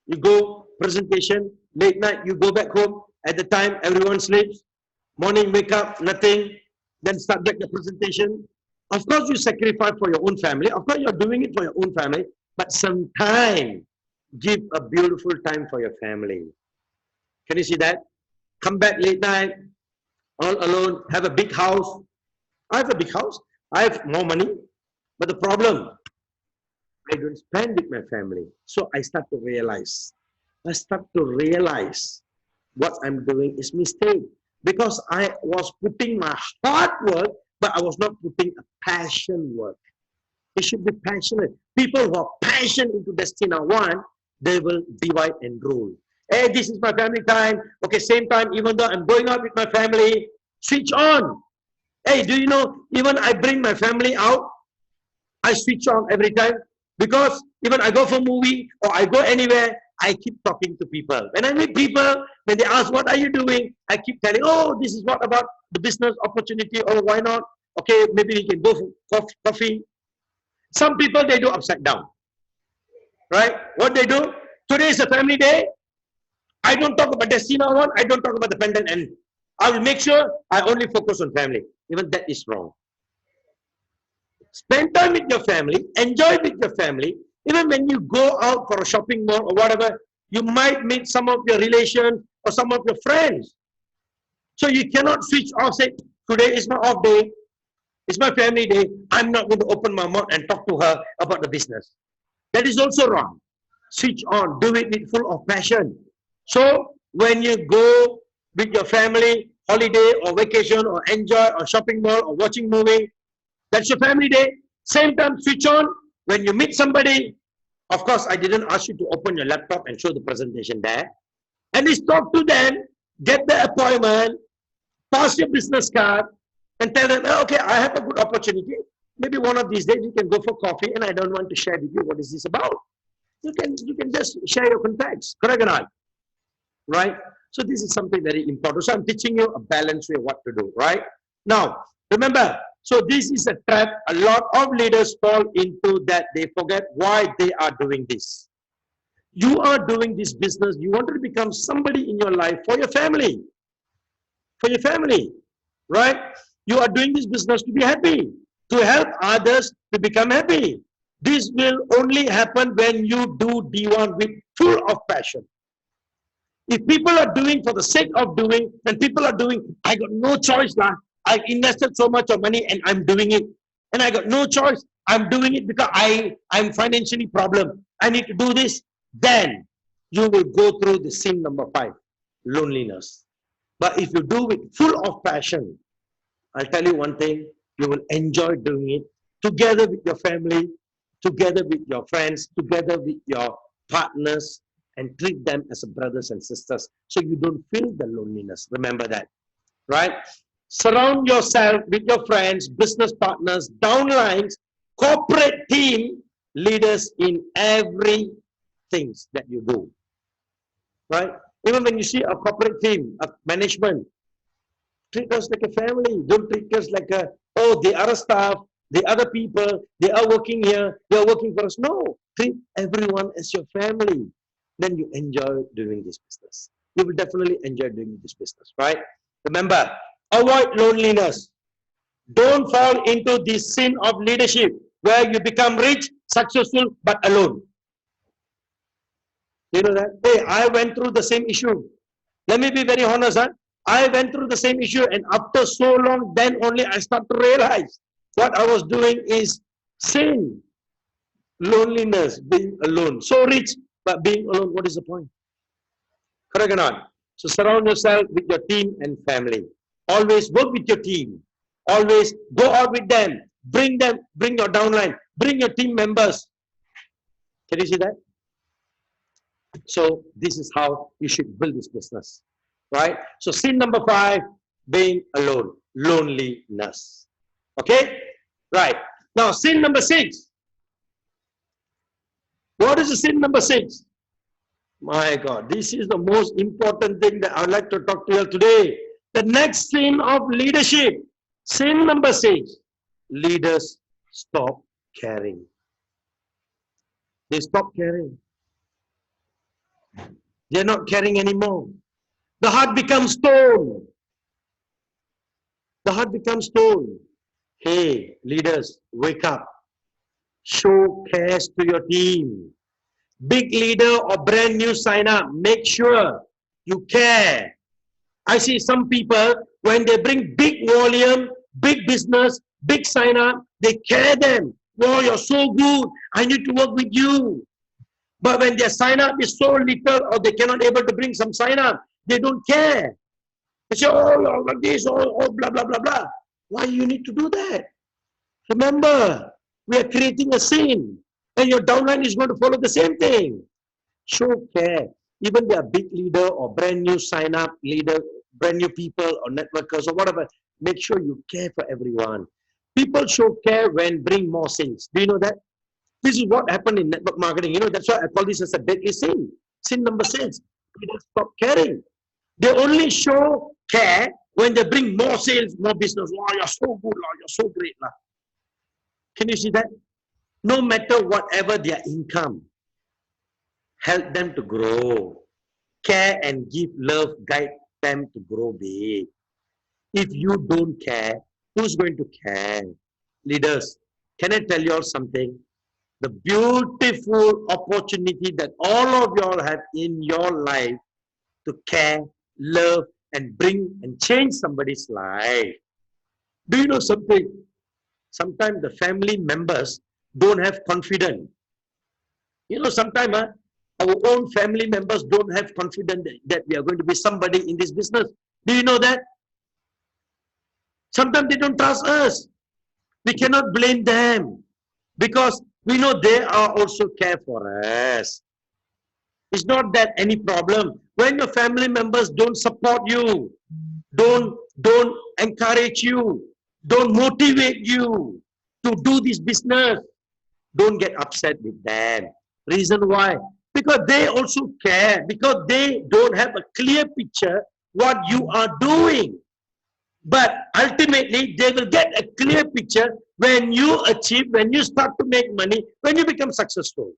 you go presentation, late night, you go back home. At the time, everyone sleeps. Morning, wake up, nothing. Then start back the presentation. Of course, you sacrifice for your own family. Of course, you're doing it for your own family. But sometime, give a beautiful time for your family. Can you see that? Come back late night, all alone, have a big house. I have a big house. I have more money. But the problem, I don't spend with my family. So I start to realize. What I'm doing is mistake. Because I was putting my hard work, but I was not putting a passion work. It should be passionate. People who are passionate into Destina 1, they will divide and rule. Hey, this is my family time. Okay, same time, even though I'm going out with my family, switch on. Hey, do you know, even I bring my family out, I switch on every time. Because even I go for a movie or I go anywhere, I keep talking to people. When I meet people, when they ask, what are you doing? I keep telling, oh, this is what about the business opportunity, or why not? Okay, maybe we can go for coffee. Some people, they do upside down. Right? What they do? Today is a family day. I don't talk about Destina 1. I don't talk about the pendant end. I will make sure I only focus on family. Even that is wrong. Spend time with your family. Enjoy with your family. Even when you go out for a shopping mall or whatever, you might meet some of your relations or some of your friends. So you cannot switch off, say, today is my off day. It's my family day. I'm not going to open my mouth and talk to her about the business. That is also wrong. Switch on. Do it with full of passion. So when you go with your family, holiday or vacation or enjoy or shopping mall or watching movie, that's your family day. Same time, switch on. When you meet somebody, of course, I didn't ask you to open your laptop and show the presentation there. And just talk to them, get the appointment, pass your business card, and tell them, okay, I have a good opportunity. Maybe one of these days you can go for coffee, and I don't want to share with you what is this about. You can just share your contacts, correct or not? Right? So this is something very important. So I'm teaching you a balanced way of what to do, right? Now, remember, so this is a trap. A lot of leaders fall into that. They forget why they are doing this. You are doing this business. You want to become somebody in your life for your family. For your family, right? You are doing this business to be happy, to help others to become happy. This will only happen when you do D1 with full of passion. If people are doing for the sake of doing, then people are doing, I got no choice now. I invested so much of money and I'm doing it. And I got no choice. I'm doing it because I'm financially problem. I need to do this. Then you will go through the sin number 5, loneliness. But if you do it full of passion, I'll tell you one thing, you will enjoy doing it together with your family, together with your friends, together with your partners, and treat them as brothers and sisters so you don't feel the loneliness. Remember that, right? Surround yourself with your friends, business partners, downlines, corporate team leaders in everything that you do, right? Even when you see a corporate team, a management, treat us like a family. Don't treat us like a, oh, the other staff, the other people, they are working here, they are working for us. No, treat everyone as your family. Then you enjoy doing this business. you will definitely enjoy doing this business, right? Remember, avoid loneliness. Don't fall into the sin of leadership where you become rich, successful, but alone. You know that? Hey, I went through the same issue. Let me be very honest, huh? I went through the same issue, and after so long, then only I start to realize what I was doing is sin, loneliness, being alone. So rich, but being alone, what is the point? Correct or not? So surround yourself with your team and family. Always work with your team. Always go out with them. Bring them, bring your downline, bring your team members. Can you see that? So this is how you should build this business, right? So sin number 5, being alone, loneliness. Okay, right. Now sin number 6. What is the sin number 6? My God, this is the most important thing that I would like to talk to you today. The next sin of leadership. Sin number 6. Leaders stop caring. They stop caring. They're not caring anymore. The heart becomes stone. The heart becomes stone. Hey, leaders, wake up. Show cares to your team. Big leader or brand new sign up, make sure you care. I see some people, when they bring big volume, big business, big sign up, they care them. Wow, you're so good. I need to work with you. But when their sign up is so little or they cannot able to bring some sign up, they don't care. They say, oh, you're like this, oh, blah, blah, blah, blah. Why you need to do that? Remember, we are creating a scene, and your downline is going to follow the same thing. Show care. Even they are big leader or brand new sign up leader, brand new people or networkers or whatever, make sure you care for everyone. People show care when bring more sales. Do you know that? This is what happened in network marketing. You know, that's why I call this as a deadly sin. Sin number 6. People stop caring. They only show care when they bring more sales, more business. Wow, you're so good, you're so great. Can you see that? No matter whatever their income, help them to grow. Care and give love, guide them to grow big. If you don't care, who's going to care? Leaders, can I tell you all something? The beautiful opportunity that all of y'all have in your life to care, love, and bring and change somebody's life. Do you know something? Sometimes the family members don't have confidence. You know, sometimes our own family members don't have confidence that we are going to be somebody in this business. Do you know that? Sometimes they don't trust us. We cannot blame them because we know they are also care for us. It's not that any problem. When your family members don't support you, don't encourage you, don't motivate you to do this business, don't get upset with them. Reason why? Because they also care, because they don't have a clear picture what you are doing. But ultimately, they will get a clear picture when you achieve, when you start to make money, when you become successful.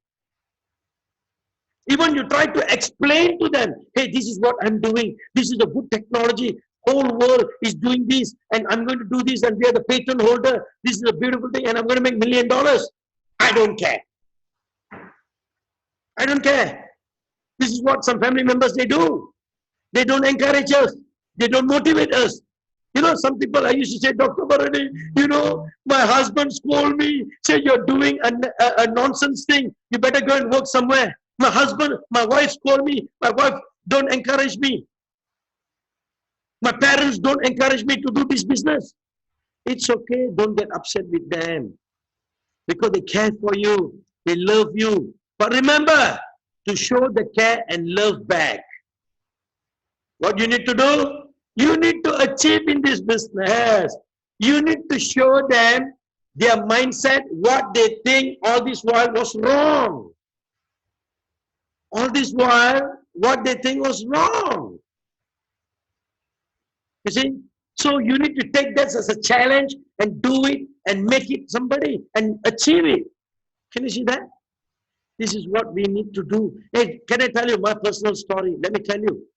Even you try to explain to them, hey, this is what I'm doing. This is a good technology. Whole world is doing this, and I'm going to do this, and we are the patent holder. This is a beautiful thing, and I'm going to make $1 million. I don't care. I don't care. This is what some family members, they do. They don't encourage us. They don't motivate us. You know, some people, I used to say, Dr. Baraani, you know, my husband scold me, say you're doing a nonsense thing. You better go and work somewhere. My husband, my wife scold me. My wife don't encourage me. My parents don't encourage me to do this business. It's okay. Don't get upset with them because they care for you. They love you. But remember to show the care and love back. What you need to do? You need to achieve in this business. You need to show them their mindset, what they think all this while was wrong. All this while, what they think was wrong. You see? So you need to take this as a challenge and do it and make it somebody and achieve it. Can you see that? This is what we need to do. Hey, can I tell you my personal story? Let me tell you.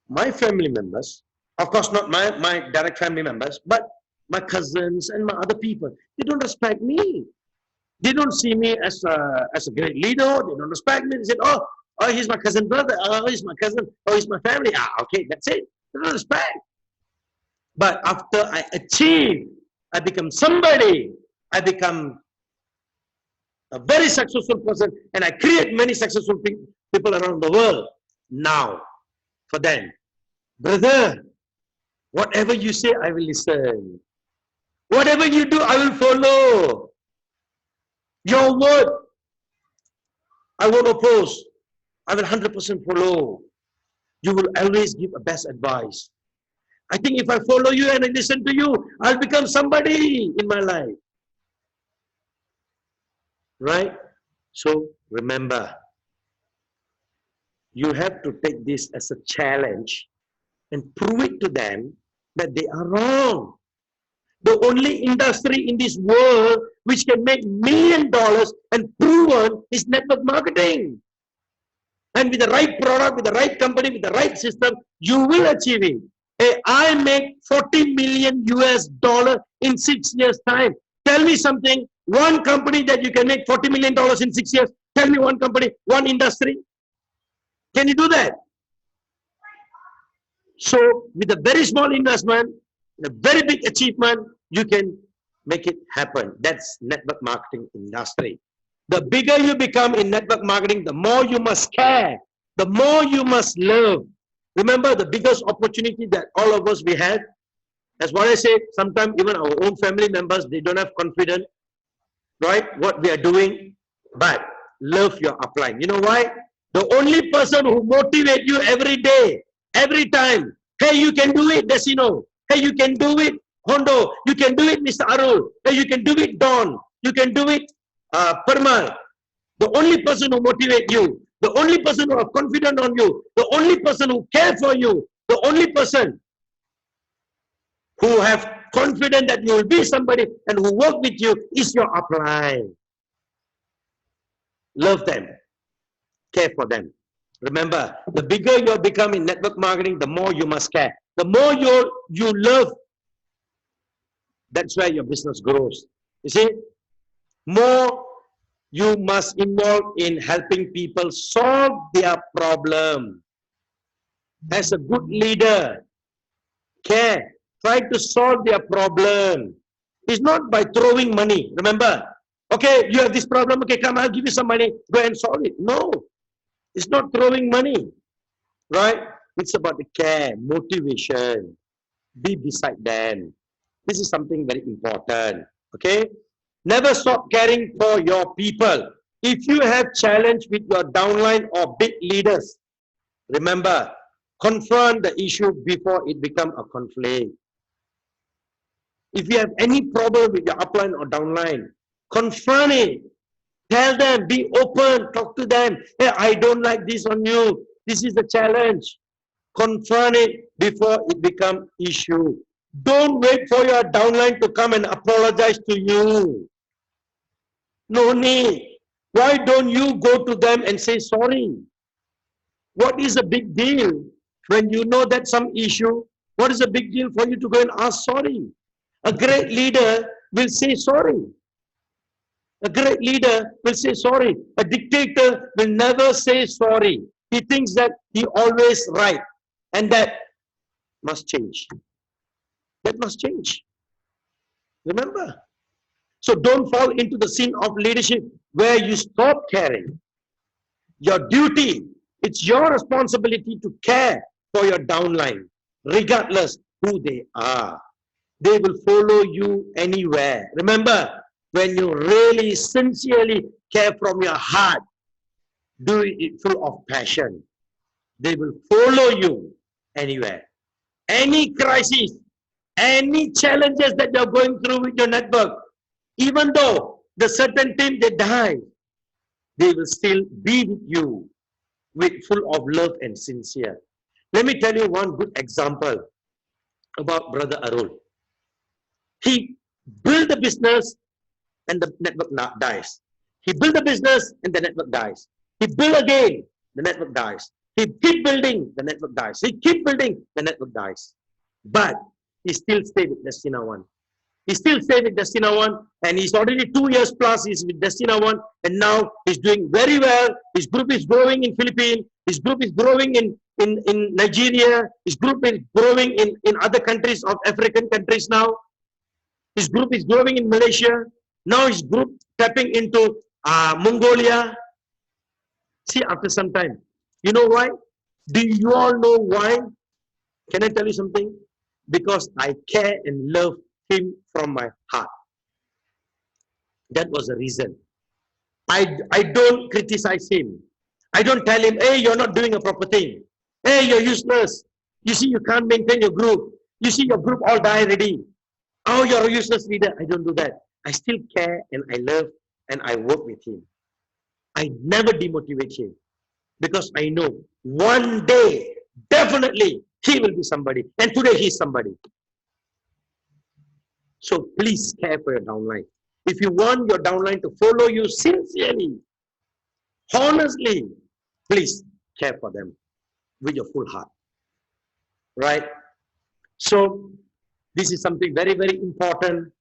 my family members, of course not my direct family members, but my cousins and my other people, they don't respect me. They don't see me as a great leader. They don't respect me. They say, oh, he's my cousin brother. Oh, he's my cousin. Oh, he's my family. Ah, okay, that's it. They don't respect. But after I achieve, I become somebody. I become a very successful person, and I create many successful people around the world. Now, for them, brother, whatever you say, I will listen. Whatever you do, I will follow. Your word, I won't oppose. I will 100% follow. You will always give a best advice. I think if I follow you and I listen to you, I'll become somebody in my life. Right? So remember, you have to take this as a challenge and prove it to them that they are wrong. The only industry in this world which can make $1 million and proven is network marketing. And with the right product, with the right company, with the right system, you will achieve it. Hey, I make 40 million US dollar in 6 years time. Tell me something, one company that you can make 40 million dollars in 6 years. Tell me one company, one industry. Can you do that? So with a very small investment, a very big achievement, you can make it happen. That's network marketing industry. The bigger you become in network marketing, the more you must care, the more you must love. Remember the biggest opportunity that all of us we had, as what I said, sometimes even our own family members, they don't have confidence, right, what we are doing, but love your upline. You know why? The only person who motivates you every day, every time, hey, you can do it, Desino. Hey, you can do it, Hondo. You can do it, Mr. Arul. Hey, you can do it, Don. You can do it, Permal. The only person who motivates you, the only person who are confident on you, the only person who cares for you, the only person who have confidence that you will be somebody and who work with you is your upline. Love them. Care for them. Remember, the bigger you become in network marketing, the more you must care. The more you love, that's where your business grows. You see, more you must involve in helping people solve their problem. As a good leader, care, try to solve their problem. It's not by throwing money. Remember, okay, you have this problem, okay, come, I'll give you some money, go and solve it. No, it's not throwing money, right? It's about the care, motivation. Be beside them. This is something very important, okay? Never stop caring for your people. If you have challenge with your downline or big leaders, remember, confront the issue before it becomes a conflict. If you have any problem with your upline or downline, confront it. Tell them, be open, talk to them. Hey, I don't like this on you. This is the challenge. Confront it before it becomes issue. Don't wait for your downline to come and apologize to you. No need. Why don't you go to them and say sorry? What is a big deal? When you know that some issue, what is a big deal for you to go and ask sorry? A great leader will say sorry. A great leader will say sorry. A dictator will never say sorry. He thinks that he always right. And that must change. That must change. Remember. So don't fall into the sin of leadership where you stop caring. Your duty, it's your responsibility to care for your downline, regardless who they are. They will follow you anywhere. Remember, when you really sincerely care from your heart, do it full of passion. They will follow you anywhere. Any crisis, any challenges that you're going through with your network, even though the certain team they die, they will still be with you with full of love and sincere. Let me tell you one good example about Brother Arul. He built the business and the network dies. He built the business and the network dies. He built again, the network dies. He keep building, the network dies. He keep building, the network dies. But he still stay with Destina 1. He still stay with Destina 1, and he's already 2 years plus, he's with Destina 1, and now he's doing very well. His group is growing in Philippines, his group is growing in Nigeria, his group is growing in other countries of African countries now. His group is growing in Malaysia. Now his group stepping into Mongolia. See, after some time. You know why? Do you all know why? Can I tell you something? Because I care and love him from my heart. That was the reason. I don't criticize him. I don't tell him, hey, you're not doing a proper thing. Hey, you're useless. You see, you can't maintain your group. You see, your group all die already. Oh, you're a useless leader. I don't do that. I still care and I love and I work with him. I never demotivate him because I know one day, definitely, he will be somebody. And today, he's somebody. So please care for your downline. If you want your downline to follow you sincerely, honestly, please care for them with your full heart. Right? So this is something very, very important.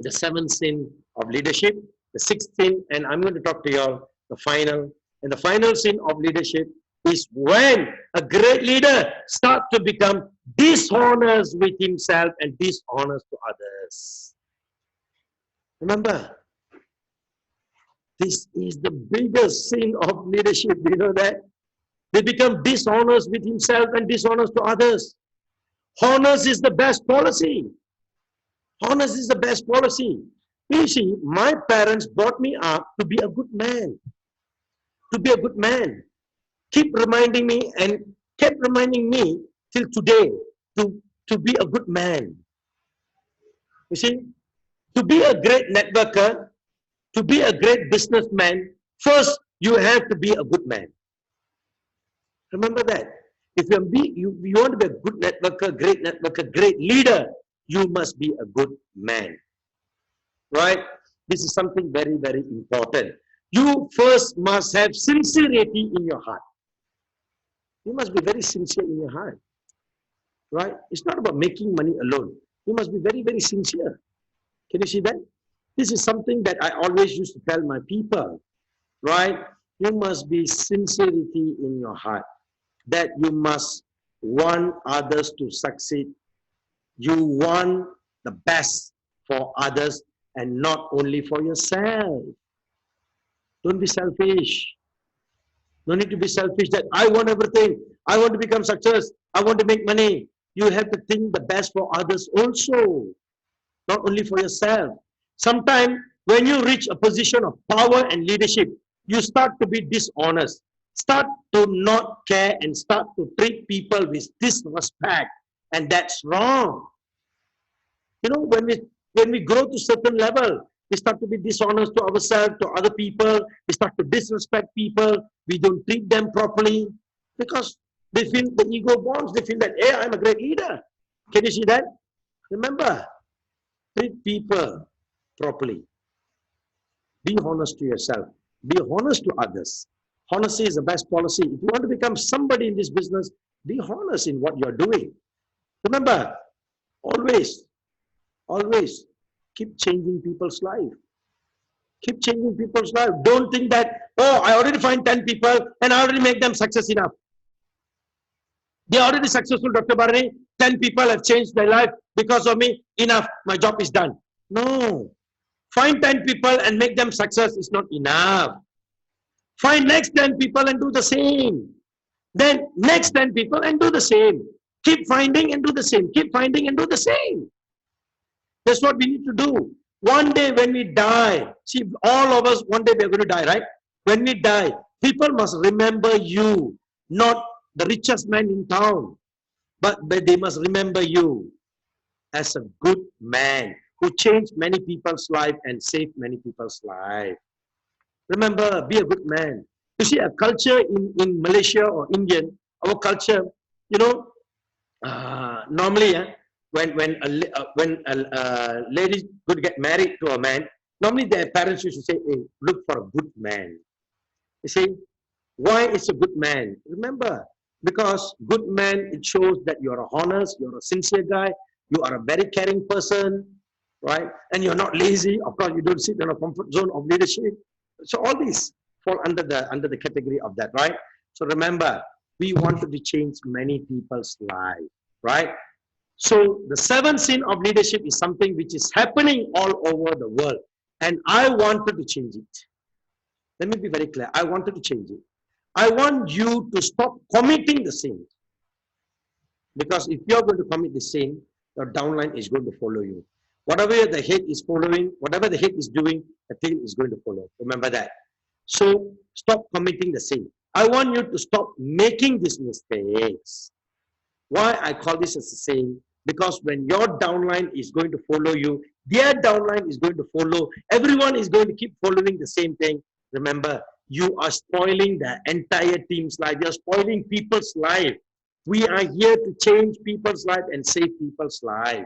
The 7th sin of leadership, the 6th sin, and I'm going to talk to you all the final. And the final sin of leadership is when a great leader starts to become dishonest with himself and dishonest to others. Remember, this is the biggest sin of leadership. Do you know that? They become dishonest with himself and dishonest to others. Honest is the best policy. Honest is the best policy. You see, my parents brought me up to be a good man. To be a good man. Keep reminding me and kept reminding me till today to be a good man. You see, to be a great networker, to be a great businessman, first you have to be a good man. Remember that. If you want to be a good networker, great leader, you must be a good man. Right? This is something very, very important. You first must have sincerity in your heart. You must be very sincere in your heart. Right? It's not about making money alone. You must be very, very sincere. Can you see that? This is something that I always used to tell my people. Right? You must be sincerity in your heart. That you must want others to succeed. You want the best for others and not only for yourself. Don't be selfish. No need to be selfish that I want everything. I want to become success. I want to make money. You have to think the best for others also. Not only for yourself. Sometimes when you reach a position of power and leadership, you start to be dishonest. Start to not care and start to treat people with disrespect. And that's wrong. You know, when we grow to certain level, we start to be dishonest to ourselves, to other people. We start to disrespect people. We don't treat them properly because they feel the ego bonds. They feel that, hey, I'm a great leader. Can you see that? Remember, treat people properly. Be honest to yourself. Be honest to others. Honesty is the best policy. If you want to become somebody in this business, be honest in what you're doing. Remember, always keep changing people's life. Keep changing people's life. Don't think that, oh, I already find 10 people and I already make them success enough. They are already successful, Dr. Baraani. 10 people have changed their life because of me. Enough. My job is done. No. Find 10 people and make them success is not enough. Find next 10 people and do the same. Then next 10 people and do the same. Keep finding and do the same. Keep finding and do the same. That's what we need to do. One day when we die, see, all of us, one day we're going to die, right? When we die, people must remember you, not the richest man in town, but they must remember you as a good man who changed many people's life and saved many people's life. Remember, be a good man. You see, a culture in Malaysia or Indian, our culture, you know, normally, when a lady could get married to a man, normally their parents used to say, hey, look for a good man. You see, Why is a good man? Remember, because good man, it shows that you are honest, you're a sincere guy, you are a very caring person, right? And you're not lazy. Of course, you don't sit in a comfort zone of leadership. So all these fall under the category of that, right? So remember, we wanted to change many people's life, right? So the seventh sin of leadership is something which is happening all over the world. And I wanted to change it. Let me be very clear. I wanted to change it. I want you to stop committing the sin. Because if you're going to commit the sin, your downline is going to follow you. Whatever the head is following, whatever the head is doing, the tail is going to follow. Remember that. So stop committing the sin. I want you to stop making these mistakes. Why I call this as a sin? Because when your downline is going to follow you, their downline is going to follow. Everyone is going to keep following the same thing. Remember, you are spoiling the entire team's life. You're spoiling people's life. We are here to change people's life and save people's life.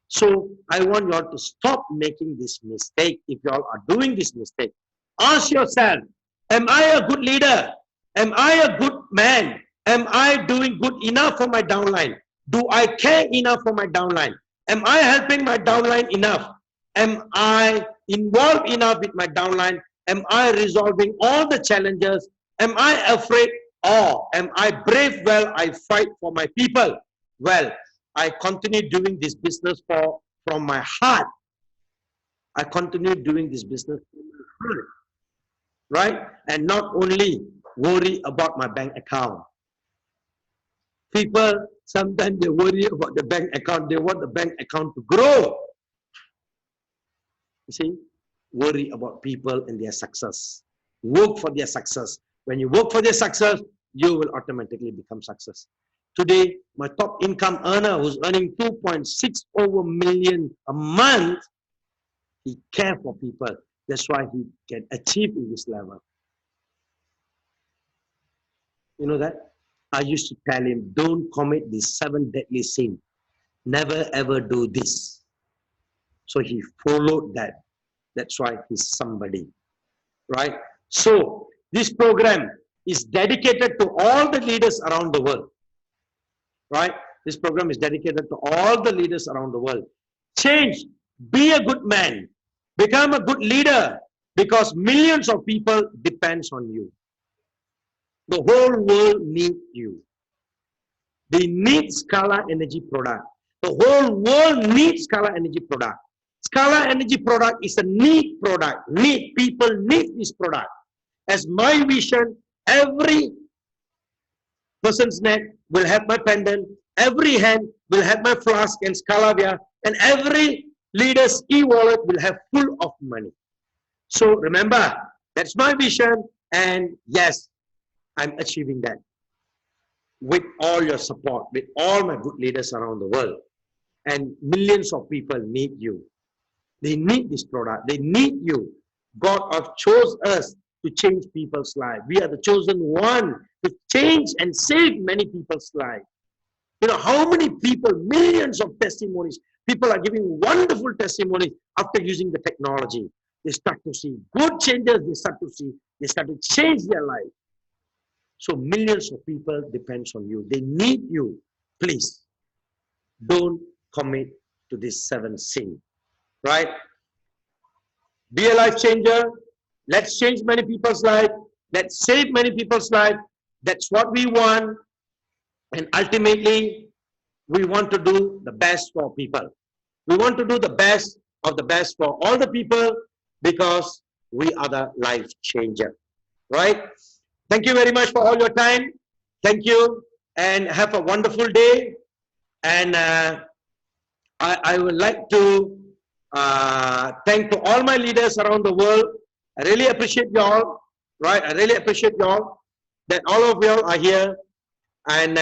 So I want you all to stop making this mistake. If you all are doing this mistake, ask yourself, am I a good leader? Am I a good man? Am I doing good enough for my downline? Do I care enough for my downline? Am I helping my downline enough? Am I involved enough with my downline? Am I resolving all the challenges? Am I afraid or am I brave? Well, I fight for my people. Well, I continue doing this business from my heart. I continue doing this business from my heart. Right? And not only worry about my bank account. People, sometimes they worry about the bank account. They want the bank account to grow. You see? Worry about people and their success. Work for their success. When you work for their success, you will automatically become success. Today, my top income earner who's earning 2.6 over million a month, he cares for people. That's why he can achieve in this level. You know that? I used to tell him, don't commit this 7 deadly sin. Never ever do this. So he followed that. That's why he's somebody. Right? So this program is dedicated to all the leaders around the world. Right? This program is dedicated to all the leaders around the world. Change. Be a good man. Become a good leader. Because millions of people depends on you. The whole world needs you. They need Scala Energy product. The whole world needs Scala Energy product. Scala Energy product is a need product. Need. People need this product. As my vision, every person's neck will have my pendant. Every hand will have my flask and Scalavia. And every leader's e-wallet will have full of money. So remember, that's my vision. And yes, I'm achieving that with all your support, with all my good leaders around the world. And millions of people need you. They need this product. They need you. God has chose us to change people's lives. We are the chosen one to change and save many people's lives. You know, how many people, millions of testimonies, people are giving wonderful testimonies after using the technology. They start to see good changes. They start to change their life. So millions of people depends on you. They need you. Please, don't commit to this 7th sin. Right? Be a life changer. Let's change many people's life. Let's save many people's life. That's what we want. And ultimately, we want to do the best for people. We want to do the best of the best for all the people because we are the life changer. Right? Thank you very much for all your time. Thank you and have a wonderful day. And I would like to thank to all my leaders around the world. I really appreciate y'all. Right? I really appreciate y'all that all of y'all are here. And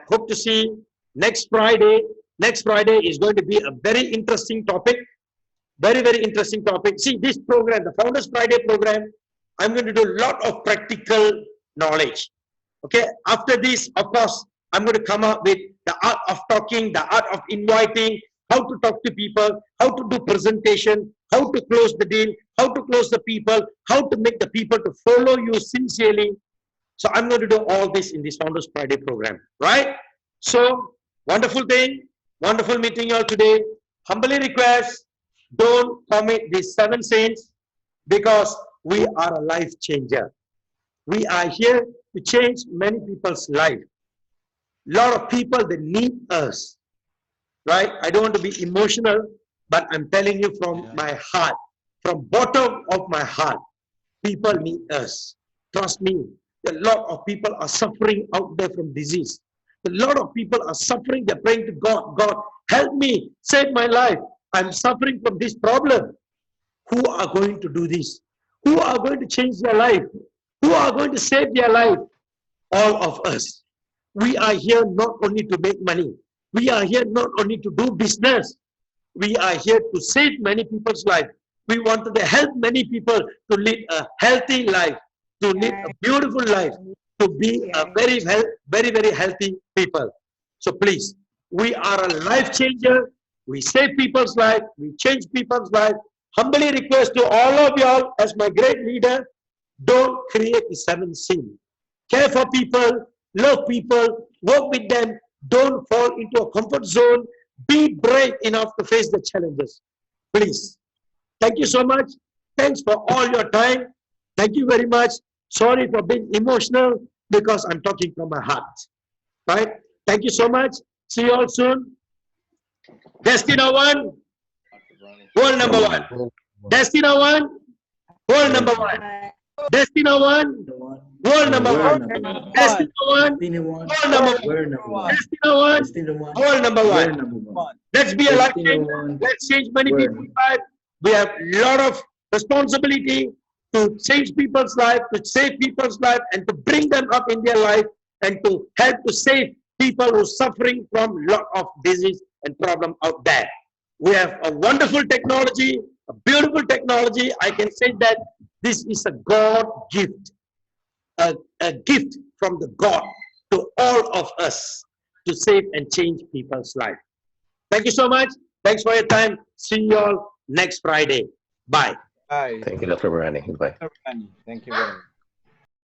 hope to see next Friday. Next Friday is going to be a very interesting topic. Very, very interesting topic. See, this program, the Founders Friday program, I'm going to do a lot of practical knowledge. Okay, after this, of course, I'm going to come up with the art of talking, the art of inviting, how to talk to people, how to do presentation, how to close the deal, how to close the people, how to make the people to follow you sincerely. So I'm going to do all this in this Founders Friday program, right? So wonderful thing, wonderful meeting you all today. Humbly request, don't commit these 7 sins because we are a life changer. We are here to change many people's life. Lot of people, they need us, right? I don't want to be emotional, but I'm telling you from my heart, from bottom of my heart, people need us. Trust me, a lot of people are suffering out there from disease. A lot of people are suffering. They're praying to God. God, help me, save my life. I'm suffering from this problem. Who are going to do this? Who are going to change their life? Who are going to save their life? All of us. We are here not only to make money. We are here not only to do business. We are here to save many people's life. We wanted to help many people to lead a healthy life, to lead a beautiful life, to be a very healthy people. So please, we are a life changer. We save people's life. We change people's life. Humbly request to all of y'all, as my great leader, don't create the 7 sin. Care for people, love people, work with them. Don't fall into a comfort zone. Be brave enough to face the challenges. Please. Thank you so much. Thanks for all your time. Thank you very much. Sorry for being emotional because I'm talking from my heart. Right? Thank you so much. See you all soon. Destina 1, world number 1. Destina 1, world number 1. Destina 1, world number 1. Destina 1, world number 1. Destina 1, world number 1. Let's be a life changer. Let's change many people's lives. We have a lot of responsibility to change people's life, to save people's life, and to bring them up in their life, and to help to save people who are suffering from a lot of disease and problem out there. We have a wonderful technology, a beautiful technology. I can say that this is a God gift, a gift from the God to all of us to save and change people's life. Thank you so much. Thanks for your time. See you all next Friday. Bye. Bye. Thank you, Dr. Baraani. Goodbye. Dr. Baraani. Thank you very much.